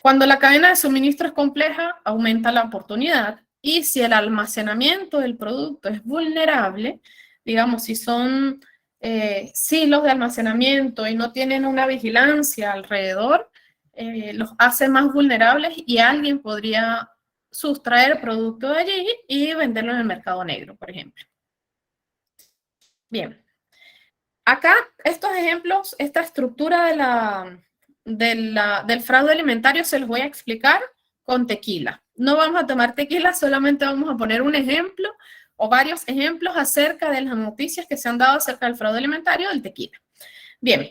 Cuando la cadena de suministro es compleja, aumenta la oportunidad, y si el almacenamiento del producto es vulnerable, digamos, si son silos de almacenamiento y no tienen una vigilancia alrededor, los hace más vulnerables y alguien podría sustraer producto de allí y venderlo en el mercado negro, por ejemplo. Bien, acá estos ejemplos, esta estructura del fraude alimentario se los voy a explicar con tequila. No vamos a tomar tequila, solamente vamos a poner un ejemplo o varios ejemplos acerca de las noticias que se han dado acerca del fraude alimentario del tequila. Bien,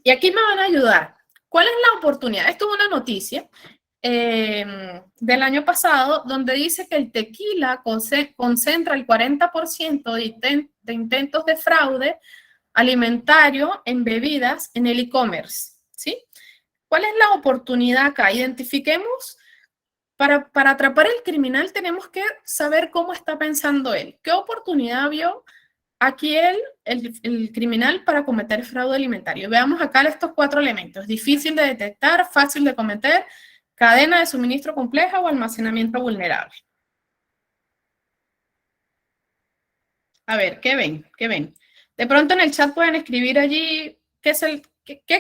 y aquí me van a ayudar. ¿Cuál es la oportunidad? Esto es una noticia del año pasado donde dice que el tequila concentra el 40% de intentos de fraude alimentario en bebidas en el e-commerce, ¿sí? ¿Cuál es la oportunidad acá? Identifiquemos, para atrapar al criminal tenemos que saber cómo está pensando él. ¿Qué oportunidad vio aquí el criminal para cometer fraude alimentario? Veamos acá estos 4 elementos: difícil de detectar, fácil de cometer, cadena de suministro compleja o almacenamiento vulnerable. A ver, ¿qué ven? ¿Qué ven? De pronto en el chat pueden escribir allí qué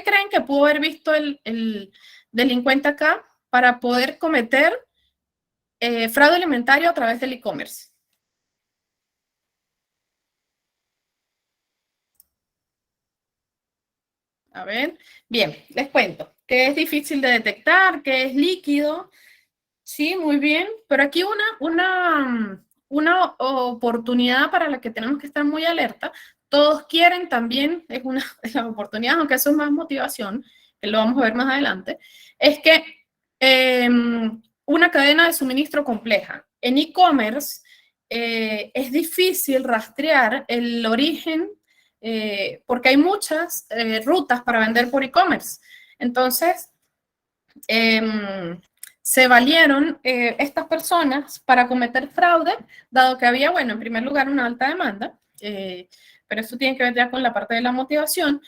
creen que pudo haber visto el delincuente acá para poder cometer fraude alimentario a través del e-commerce. A ver, bien, les cuento que es difícil de detectar, que es líquido. Sí, muy bien, pero aquí una oportunidad para la que tenemos que estar muy alerta. Todos quieren también, es una de las oportunidades, aunque eso es más motivación, que lo vamos a ver más adelante, es que eh, una cadena de suministro compleja. En e-commerce es difícil rastrear el origen porque hay muchas rutas para vender por e-commerce. Entonces, se valieron estas personas para cometer fraude, dado que había, bueno, en primer lugar, una alta demanda, pero eso tiene que ver ya con la parte de la motivación,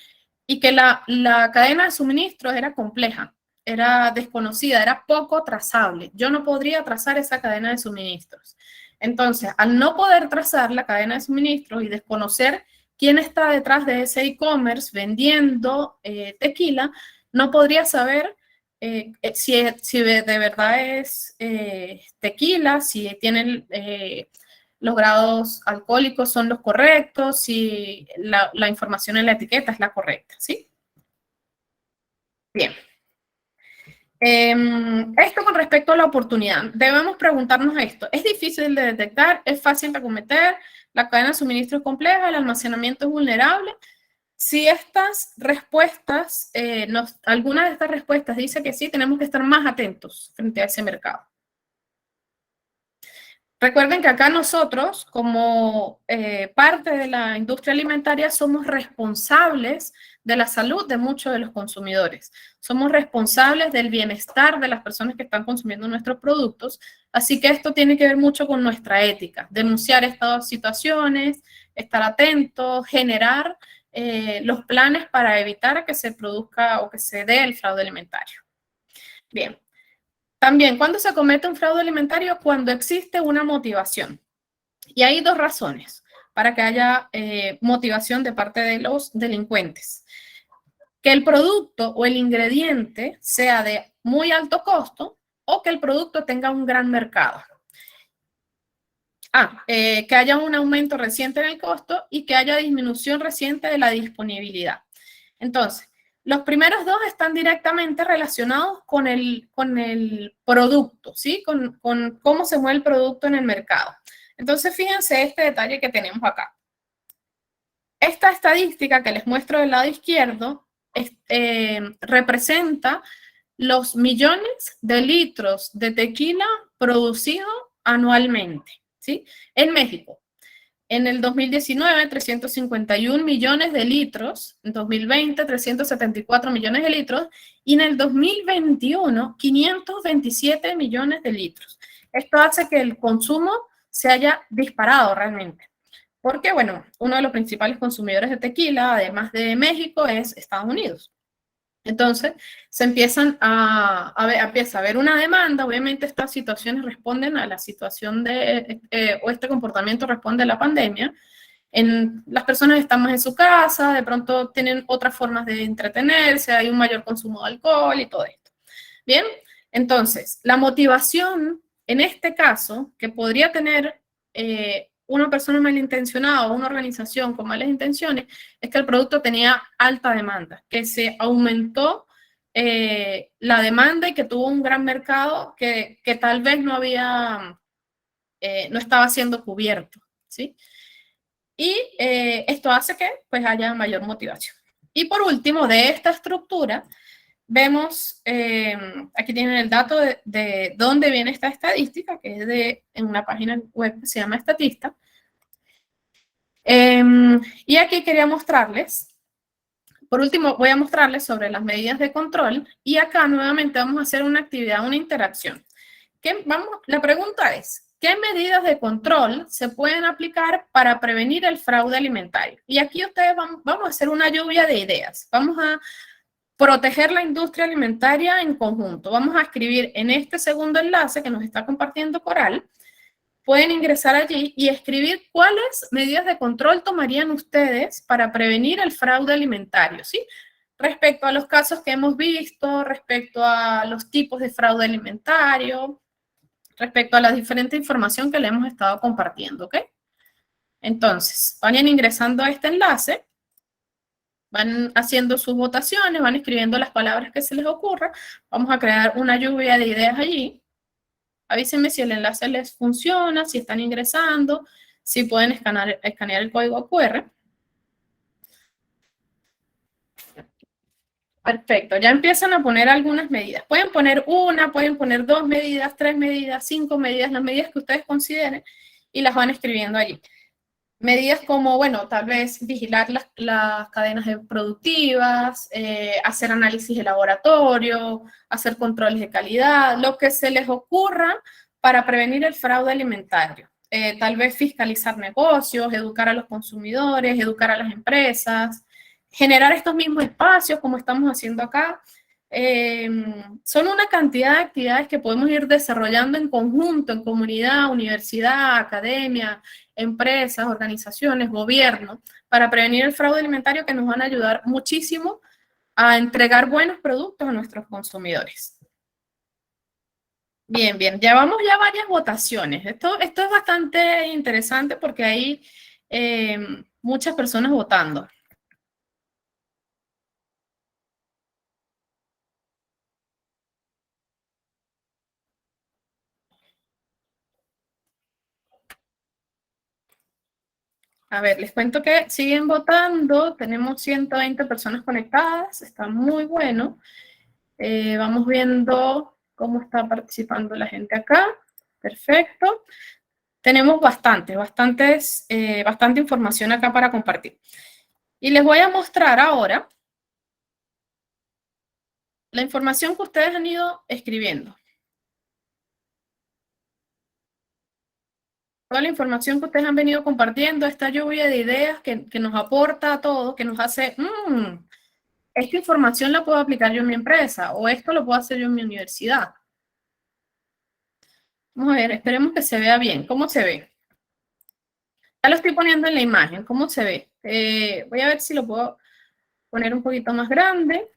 y que la cadena de suministros era compleja, era desconocida, era poco trazable. Yo no podría trazar esa cadena de suministros. Entonces, al no poder trazar la cadena de suministros y desconocer quién está detrás de ese e-commerce vendiendo tequila, no podría saber si de verdad es tequila, si tienen los grados alcohólicos son los correctos, si la información en la etiqueta es la correcta, ¿sí? Bien. Esto con respecto a la oportunidad. Debemos preguntarnos esto. ¿Es difícil de detectar? ¿Es fácil de cometer? ¿La cadena de suministro es compleja? ¿El almacenamiento es vulnerable? Si estas respuestas, alguna de estas respuestas dice que sí, tenemos que estar más atentos frente a ese mercado. Recuerden que acá nosotros, como parte de la industria alimentaria, somos responsables de la salud de muchos de los consumidores. Somos responsables del bienestar de las personas que están consumiendo nuestros productos. Así que esto tiene que ver mucho con nuestra ética. Denunciar estas situaciones, estar atentos, generar los planes para evitar que se produzca o que se dé el fraude alimentario. Bien. También, ¿cuándo se comete un fraude alimentario? Cuando existe una motivación. Y hay 2 razones para que haya motivación de parte de los delincuentes. Que el producto o el ingrediente sea de muy alto costo o que el producto tenga un gran mercado. Que haya un aumento reciente en el costo y que haya disminución reciente de la disponibilidad. Entonces, los primeros dos están directamente relacionados con el producto, ¿sí? Con cómo se mueve el producto en el mercado. Entonces, fíjense este detalle que tenemos acá. Esta estadística que les muestro del lado izquierdo representa los millones de litros de tequila producidos anualmente, ¿sí? En México. En el 2019, 351 millones de litros. En 2020, 374 millones de litros. Y en el 2021, 527 millones de litros. Esto hace que el consumo se haya disparado realmente. Porque, bueno, uno de los principales consumidores de tequila, además de México, es Estados Unidos. Entonces, se empieza a haber una demanda. Obviamente, estas situaciones responden a la situación o este comportamiento responde a la pandemia. Las personas están más en su casa, de pronto tienen otras formas de entretenerse, hay un mayor consumo de alcohol y todo esto. Bien, entonces, la motivación, en este caso, que podría tener una persona malintencionada o una organización con malas intenciones, es que el producto tenía alta demanda, que se aumentó la demanda y que tuvo un gran mercado que tal vez no estaba siendo cubierto, ¿sí? Y esto hace que pues haya mayor motivación. Y por último, de esta estructura, vemos, aquí tienen el dato de dónde viene esta estadística, que es en una página web que se llama Estatista. Y aquí quería mostrarles, por último, voy a mostrarles sobre las medidas de control. Y acá nuevamente vamos a hacer una actividad, una interacción. La pregunta es, ¿qué medidas de control se pueden aplicar para prevenir el fraude alimentario? Y aquí ustedes vamos a hacer una lluvia de ideas. Vamos a proteger la industria alimentaria en conjunto. Vamos a escribir en este segundo enlace que nos está compartiendo Coral. Pueden ingresar allí y escribir cuáles medidas de control tomarían ustedes para prevenir el fraude alimentario, ¿sí? Respecto a los casos que hemos visto, respecto a los tipos de fraude alimentario, respecto a la diferente información que le hemos estado compartiendo, ¿ok? Entonces, vayan ingresando a este enlace, van haciendo sus votaciones, van escribiendo las palabras que se les ocurra. Vamos a crear una lluvia de ideas allí. Avísenme si el enlace les funciona, si están ingresando, si pueden escanear el código QR. Perfecto, ya empiezan a poner algunas medidas. Pueden poner una, pueden poner 2 medidas, 3 medidas, 5 medidas, las medidas que ustedes consideren y las van escribiendo allí. Medidas como, bueno, tal vez vigilar las cadenas productivas, hacer análisis de laboratorio, hacer controles de calidad, lo que se les ocurra para prevenir el fraude alimentario. Tal vez fiscalizar negocios, educar a los consumidores, educar a las empresas, generar estos mismos espacios como estamos haciendo acá. Son una cantidad de actividades que podemos ir desarrollando en conjunto, en comunidad, universidad, academia, empresas, organizaciones, gobierno, para prevenir el fraude alimentario, que nos van a ayudar muchísimo a entregar buenos productos a nuestros consumidores. Bien, bien, ya vamos ya varias votaciones. Esto es bastante interesante porque hay muchas personas votando. A ver, les cuento que siguen votando, tenemos 120 personas conectadas, está muy bueno. Vamos viendo cómo está participando la gente acá. Perfecto. Tenemos bastante información acá para compartir. Y les voy a mostrar ahora la información que ustedes han ido escribiendo. Toda la información que ustedes han venido compartiendo, esta lluvia de ideas que nos aporta a todos, que nos hace, esta información la puedo aplicar yo en mi empresa, o esto lo puedo hacer yo en mi universidad. Vamos a ver, esperemos que se vea bien. ¿Cómo se ve? Ya lo estoy poniendo en la imagen. ¿Cómo se ve? Voy a ver si lo puedo poner un poquito más grande.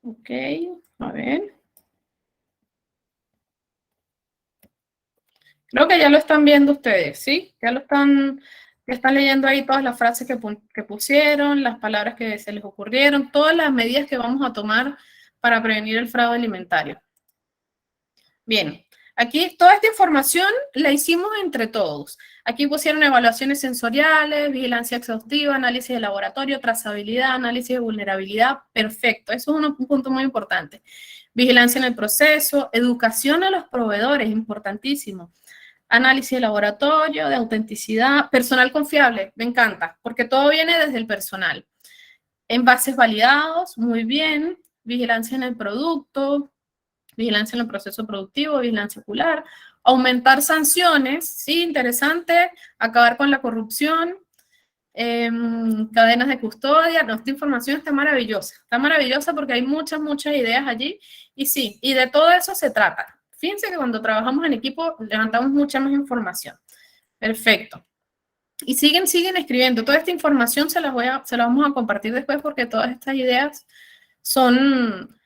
Ok, a ver. Creo que ya lo están viendo ustedes, ¿sí? Ya están leyendo ahí todas las frases que pusieron, las palabras que se les ocurrieron, todas las medidas que vamos a tomar para prevenir el fraude alimentario. Bien, aquí toda esta información la hicimos entre todos. Aquí pusieron evaluaciones sensoriales, vigilancia exhaustiva, análisis de laboratorio, trazabilidad, análisis de vulnerabilidad. Perfecto, eso es un punto muy importante. Vigilancia en el proceso, educación a los proveedores, importantísimo. Análisis de laboratorio, de autenticidad, personal confiable, me encanta, porque todo viene desde el personal. Envases validados, muy bien. Vigilancia en el producto, vigilancia en el proceso productivo, vigilancia ocular, aumentar sanciones, sí, interesante, acabar con la corrupción, cadenas de custodia. No, esta información está maravillosa porque hay muchas, muchas ideas allí, y sí, y de todo eso se trata. Fíjense que cuando trabajamos en equipo levantamos mucha más información. Perfecto. Y siguen escribiendo. Toda esta información se la vamos a compartir después porque todas estas ideas son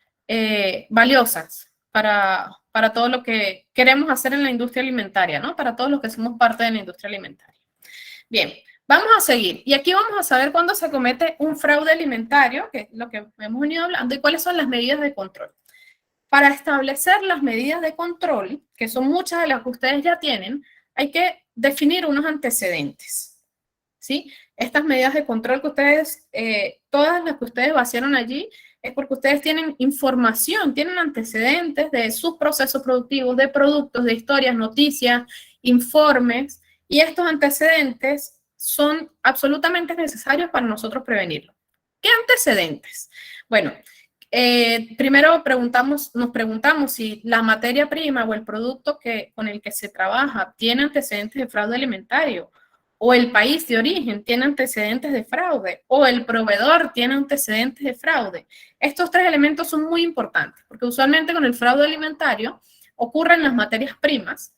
valiosas para todo lo que queremos hacer en la industria alimentaria, ¿no? Para todos los que somos parte de la industria alimentaria. Bien, vamos a seguir. Y aquí vamos a saber cuándo se comete un fraude alimentario, que es lo que hemos venido hablando, y cuáles son las medidas de control. Para establecer las medidas de control, que son muchas de las que ustedes ya tienen, hay que definir unos antecedentes, ¿sí? Estas medidas de control que ustedes, todas las que ustedes vaciaron allí, es porque ustedes tienen información, tienen antecedentes de sus procesos productivos, de productos, de historias, noticias, informes, y estos antecedentes son absolutamente necesarios para nosotros prevenirlo. ¿Qué antecedentes? Bueno, primero nos preguntamos si la materia prima o el producto con el que se trabaja tiene antecedentes de fraude alimentario, o el país de origen tiene antecedentes de fraude, o el proveedor tiene antecedentes de fraude. Estos tres elementos son muy importantes, porque usualmente con el fraude alimentario ocurren las materias primas,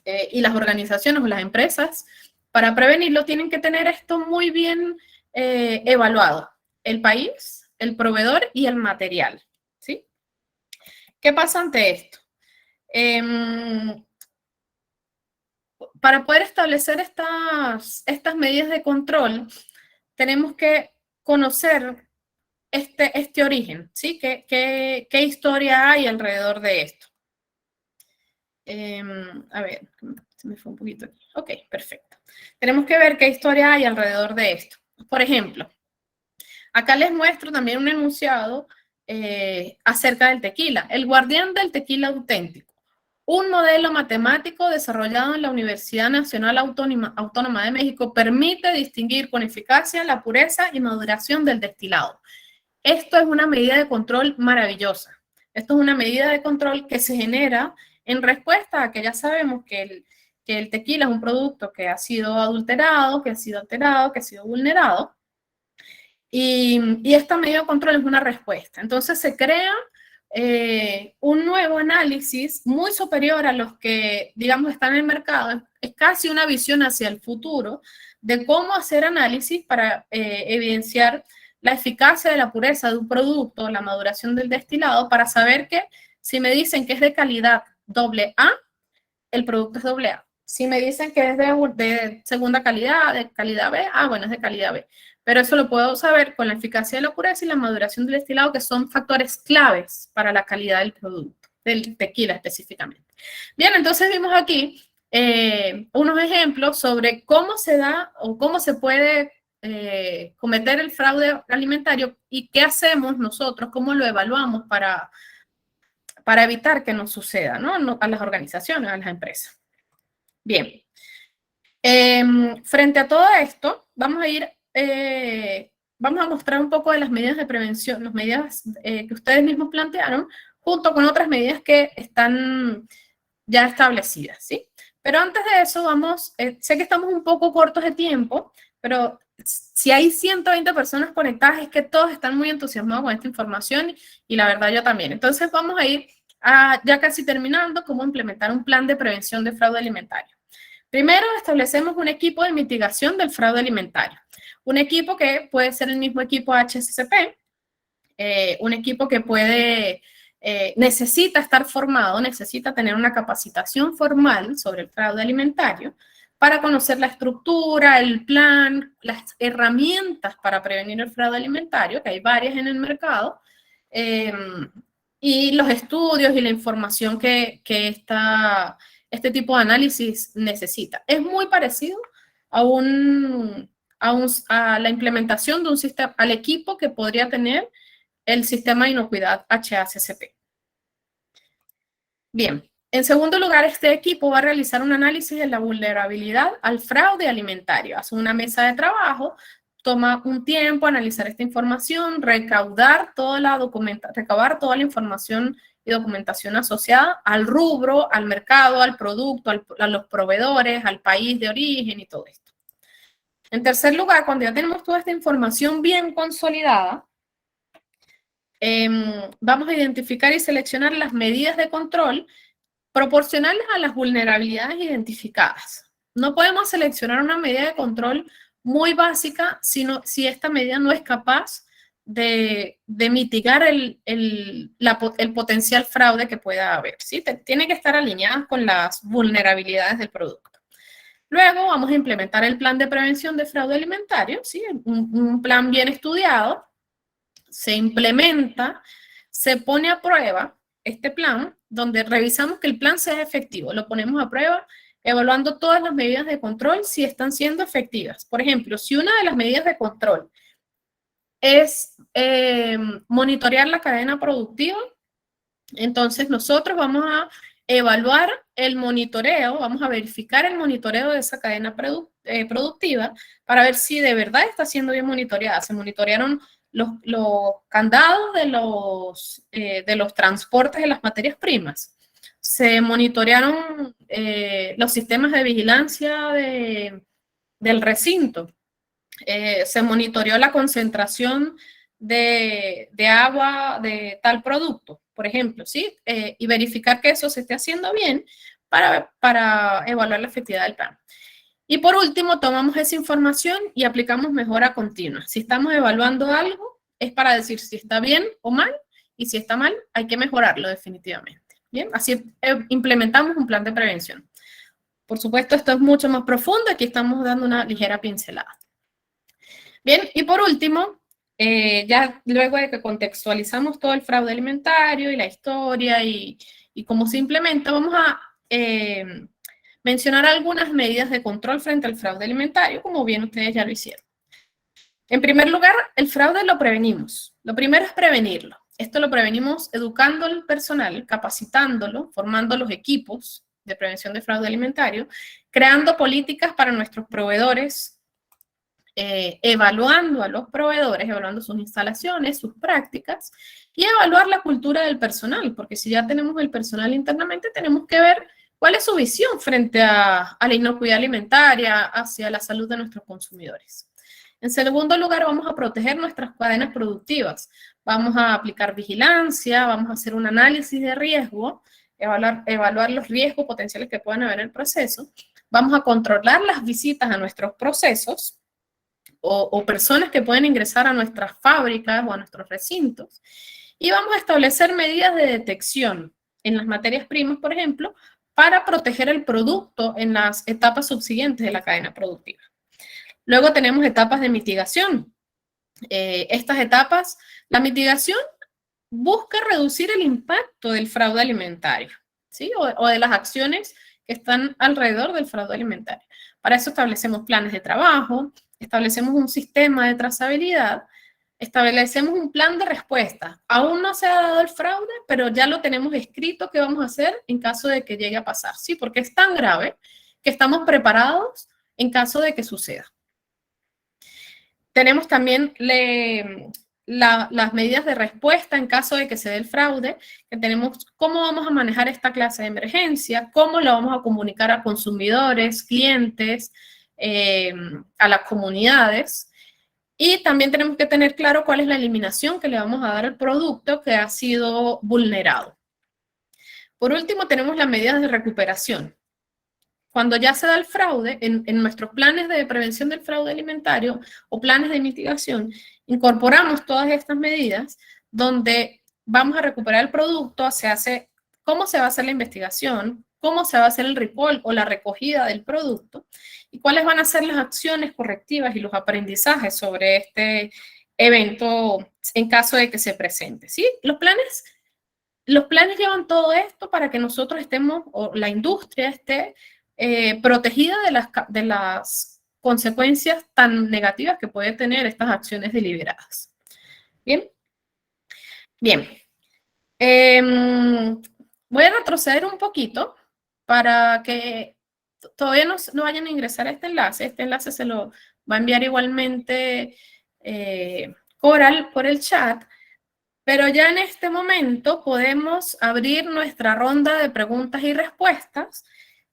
y las organizaciones o las empresas, para prevenirlo, tienen que tener esto muy bien evaluado. El país, el proveedor y el material, ¿sí? ¿Qué pasa ante esto? Para poder establecer estas medidas de control, tenemos que conocer este origen, ¿sí? ¿Qué historia hay alrededor de esto? A ver, se me fue un poquito aquí. Ok, perfecto. Tenemos que ver qué historia hay alrededor de esto. Por ejemplo, acá les muestro también un enunciado acerca del tequila. El guardián del tequila auténtico. Un modelo matemático desarrollado en la Universidad Nacional Autónoma de México permite distinguir con eficacia la pureza y maduración del destilado. Esto es una medida de control maravillosa. Esto es una medida de control que se genera en respuesta a que ya sabemos que el tequila es un producto que ha sido adulterado, que ha sido alterado, que ha sido vulnerado. Y esta medida de control es una respuesta. Entonces se crea un nuevo análisis muy superior a los que, digamos, están en el mercado. Es casi una visión hacia el futuro de cómo hacer análisis para evidenciar la eficacia de la pureza de un producto, la maduración del destilado, para saber que si me dicen que es de calidad AA, el producto es AA. Si me dicen que es de segunda calidad, de calidad B, bueno, es de calidad B. Pero eso lo puedo saber con la eficacia de la pureza y la maduración del destilado, que son factores claves para la calidad del producto, del tequila específicamente. Bien, entonces vimos aquí unos ejemplos sobre cómo se da o cómo se puede cometer el fraude alimentario y qué hacemos nosotros, cómo lo evaluamos para evitar que nos suceda, ¿no? A las organizaciones, a las empresas. Bien. Frente a todo esto, vamos a mostrar un poco de las medidas de prevención, las medidas que ustedes mismos plantearon, junto con otras medidas que están ya establecidas, ¿sí? Pero antes de eso, sé que estamos un poco cortos de tiempo, pero si hay 120 personas conectadas, es que todos están muy entusiasmados con esta información y la verdad yo también. Entonces vamos a ir ya casi terminando, cómo implementar un plan de prevención de fraude alimentario. Primero, establecemos un equipo de mitigación del fraude alimentario. Un equipo que puede ser el mismo equipo HACCP, un equipo que necesita estar formado, necesita tener una capacitación formal sobre el fraude alimentario para conocer la estructura, el plan, las herramientas para prevenir el fraude alimentario, que hay varias en el mercado, y los estudios y la información que este tipo de análisis necesita. Es muy parecido a la implementación de un sistema, al equipo que podría tener el sistema de inocuidad HACCP. Bien, en segundo lugar, este equipo va a realizar un análisis de la vulnerabilidad al fraude alimentario. Hace una mesa de trabajo, toma un tiempo analizar esta información, recabar toda la información y documentación asociada al rubro, al mercado, al producto, a los proveedores, al país de origen y todo esto. En tercer lugar, cuando ya tenemos toda esta información bien consolidada, vamos a identificar y seleccionar las medidas de control proporcionales a las vulnerabilidades identificadas. No podemos seleccionar una medida de control muy básica si esta medida no es capaz de mitigar el potencial fraude que pueda haber, ¿sí? Tiene que estar alineada con las vulnerabilidades del producto. Luego vamos a implementar el plan de prevención de fraude alimentario, ¿sí? Un plan bien estudiado, se implementa, se pone a prueba este plan, donde revisamos que el plan sea efectivo, lo ponemos a prueba, evaluando todas las medidas de control si están siendo efectivas. Por ejemplo, si una de las medidas de control es monitorear la cadena productiva, entonces nosotros vamos a evaluar el monitoreo, vamos a verificar el monitoreo de esa cadena productiva para ver si de verdad está siendo bien monitoreada. Se monitorearon los candados de los transportes de las materias primas. Se monitorearon los sistemas de vigilancia del recinto. Se monitoreó la concentración de agua de tal producto, por ejemplo, ¿sí? Y verificar que eso se esté haciendo bien para evaluar la efectividad del plan. Y por último, tomamos esa información y aplicamos mejora continua. Si estamos evaluando algo, es para decir si está bien o mal, y si está mal, hay que mejorarlo definitivamente. Bien, así implementamos un plan de prevención. Por supuesto, esto es mucho más profundo, aquí estamos dando una ligera pincelada. Bien, y por último, ya luego de que contextualizamos todo el fraude alimentario y la historia y cómo se implementa, vamos a mencionar algunas medidas de control frente al fraude alimentario, como bien ustedes ya lo hicieron. En primer lugar, el fraude lo prevenimos. Lo primero es prevenirlo. Esto lo prevenimos educando al personal, capacitándolo, formando los equipos de prevención de fraude alimentario, creando políticas para nuestros proveedores, evaluando a los proveedores, evaluando sus instalaciones, sus prácticas, y evaluar la cultura del personal, porque si ya tenemos el personal internamente, tenemos que ver cuál es su visión frente a la inocuidad alimentaria, hacia la salud de nuestros consumidores. En segundo lugar, vamos a proteger nuestras cadenas productivas. Vamos a aplicar vigilancia, vamos a hacer un análisis de riesgo, evaluar los riesgos potenciales que puedan haber en el proceso. Vamos a controlar las visitas a nuestros procesos o personas que pueden ingresar a nuestras fábricas o a nuestros recintos. Y vamos a establecer medidas de detección en las materias primas, por ejemplo, para proteger el producto en las etapas subsiguientes de la cadena productiva. Luego tenemos etapas de mitigación. Estas etapas, la mitigación busca reducir el impacto del fraude alimentario, ¿sí? O de las acciones que están alrededor del fraude alimentario. Para eso establecemos planes de trabajo, establecemos un sistema de trazabilidad, establecemos un plan de respuesta. Aún no se ha dado el fraude, pero ya lo tenemos escrito qué vamos a hacer en caso de que llegue a pasar, ¿sí? Porque es tan grave que estamos preparados en caso de que suceda. Tenemos también las medidas de respuesta en caso de que se dé el fraude, que tenemos cómo vamos a manejar esta clase de emergencia, cómo lo vamos a comunicar a consumidores, clientes, a las comunidades, Y también tenemos que tener claro cuál es la eliminación que le vamos a dar al producto que ha sido vulnerado. Por último, tenemos las medidas de recuperación. Cuando ya se da el fraude, en nuestros planes de prevención del fraude alimentario o planes de mitigación, incorporamos todas estas medidas donde vamos a recuperar el producto, cómo se va a hacer la investigación, cómo se va a hacer el recall o la recogida del producto y cuáles van a ser las acciones correctivas y los aprendizajes sobre este evento en caso de que se presente. ¿Sí? Los planes llevan todo esto para que nosotros estemos, o la industria esté protegida de las consecuencias tan negativas que puede tener estas acciones deliberadas. Bien. Bien. Voy a retroceder un poquito para que todavía no vayan a ingresar a este enlace. Este enlace se lo va a enviar igualmente Coral por el chat. Pero ya en este momento podemos abrir nuestra ronda de preguntas y respuestas.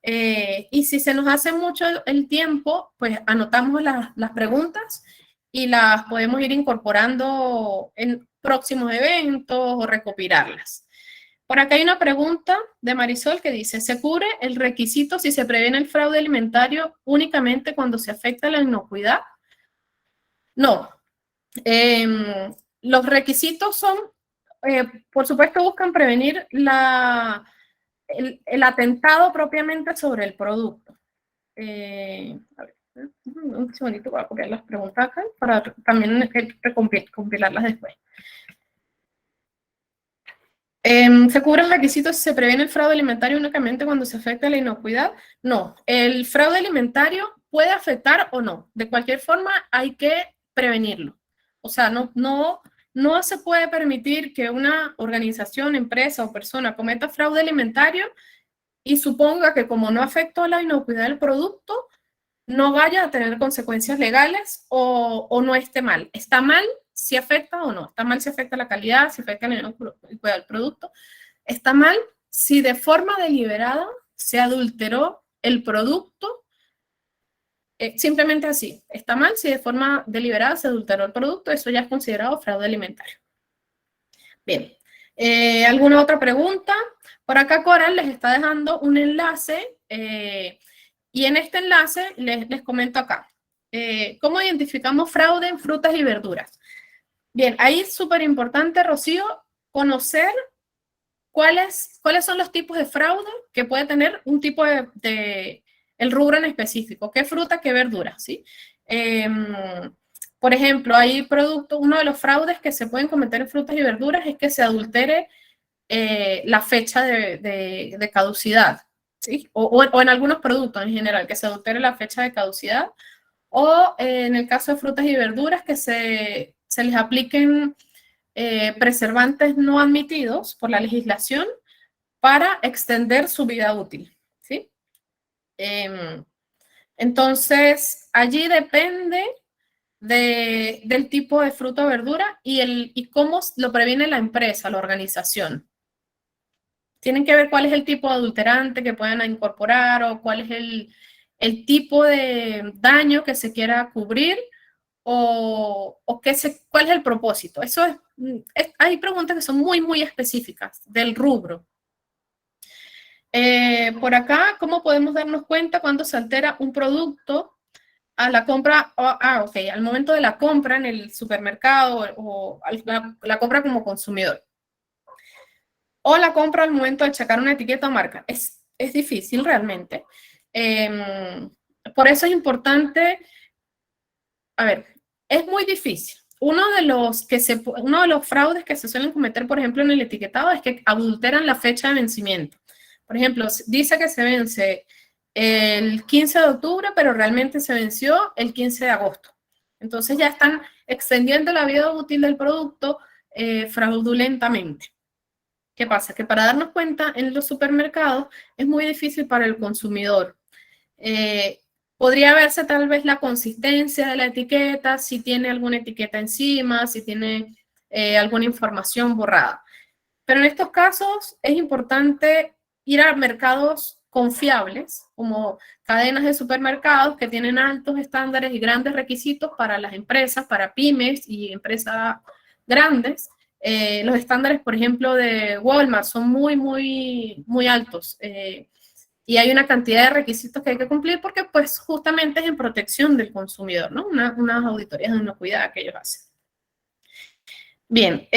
Y si se nos hace mucho el tiempo, pues anotamos las preguntas y las podemos ir incorporando en próximos eventos o recopilarlas. Por acá hay una pregunta de Marisol que dice, ¿se cubre el requisito si se previene el fraude alimentario únicamente cuando se afecta la inocuidad? No. Los requisitos son, por supuesto, buscan prevenir el atentado propiamente sobre el producto. A ver, un segundito, voy a copiar las preguntas acá para también compilarlas después. ¿Se cubre el requisito si se previene el fraude alimentario únicamente cuando se afecta la inocuidad? No, el fraude alimentario puede afectar o no. De cualquier forma, hay que prevenirlo. O sea, no se puede permitir que una organización, empresa o persona cometa fraude alimentario y suponga que como no afectó la inocuidad del producto, no vaya a tener consecuencias legales o no esté mal. Está mal si afecta o no. Está mal si afecta la calidad, si afecta la inocuidad del producto. Está mal si de forma deliberada se adulteró el producto. Simplemente así. Está mal si de forma deliberada se adulteró el producto. Eso ya es considerado fraude alimentario. Bien. ¿Alguna otra pregunta? Por acá Coral les está dejando un enlace y en este enlace les comento acá. ¿Cómo identificamos fraude en frutas y verduras? Bien, ahí es súper importante, Rocío, conocer cuáles son los tipos de fraude que puede tener un tipo el rubro en específico. ¿Qué fruta, qué verdura? ¿Sí? Por ejemplo, hay productos, uno de los fraudes que se pueden cometer en frutas y verduras es que se adultere la fecha de caducidad, ¿sí? O en algunos productos en general, que se adultere la fecha de caducidad, o en el caso de frutas y verduras, que se les apliquen preservantes no admitidos por la legislación para extender su vida útil, ¿sí? Entonces, allí depende del tipo de fruta o verdura y cómo lo previene la empresa, la organización. Tienen que ver cuál es el tipo de adulterante que puedan incorporar o cuál es el tipo de daño que se quiera cubrir o cuál es el propósito. Hay preguntas que son muy, muy específicas del rubro. Por acá, ¿cómo podemos darnos cuenta cuando se altera un producto a la compra? Al momento de la compra en el supermercado o la compra como consumidor. O la compra al momento de checar una etiqueta o marca. Es difícil realmente. Por eso es importante, a ver, es muy difícil. Uno de los fraudes que se suelen cometer, por ejemplo, en el etiquetado es que adulteran la fecha de vencimiento. Por ejemplo, dice que se vence el 15 de octubre, pero realmente se venció el 15 de agosto. Entonces ya están extendiendo la vida útil del producto fraudulentamente. ¿Qué pasa? Que para darnos cuenta en los supermercados es muy difícil para el consumidor. Podría verse tal vez la consistencia de la etiqueta, si tiene alguna etiqueta encima, si tiene alguna información borrada. Pero en estos casos es importante ir a mercados confiables, como cadenas de supermercados que tienen altos estándares y grandes requisitos para las empresas, para pymes y empresas grandes. Los estándares, por ejemplo, de Walmart son muy altos. Y hay una cantidad de requisitos que hay que cumplir porque, pues, justamente es en protección del consumidor, ¿no? Unas auditorías de inocuidad que ellos hacen. Bien,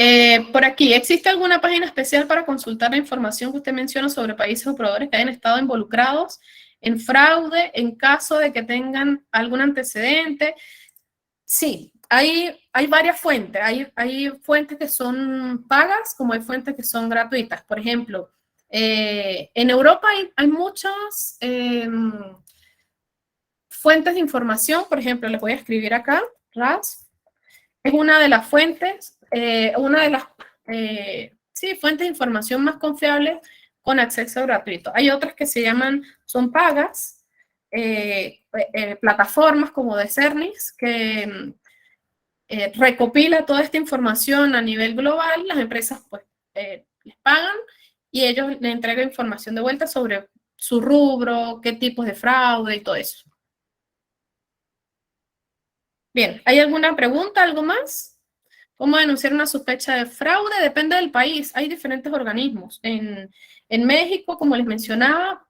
por aquí, ¿existe alguna página especial para consultar la información que usted menciona sobre países o proveedores que hayan estado involucrados en fraude en caso de que tengan algún antecedente? Sí, hay varias fuentes. Hay fuentes que son pagas, como hay fuentes que son gratuitas. Por ejemplo, en Europa hay muchas fuentes de información. Por ejemplo, les voy a escribir acá, RAS. Es una de las fuentes, una de las sí, fuentes de información más confiables con acceso gratuito. Hay otras que se llaman, son pagas, plataformas como de Cernix, que recopila toda esta información a nivel global. Las empresas pues les pagan y ellos le entregan información de vuelta sobre su rubro, qué tipos de fraude y todo eso. Bien, ¿hay alguna pregunta, algo más? ¿Cómo denunciar una sospecha de fraude? Depende del país. Hay diferentes organismos. En México, como les mencionaba,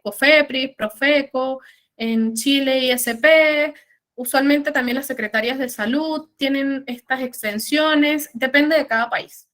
COFEPRIS, Profeco, en Chile, ISP. Usualmente también las secretarías de salud tienen estas extensiones. Depende de cada país.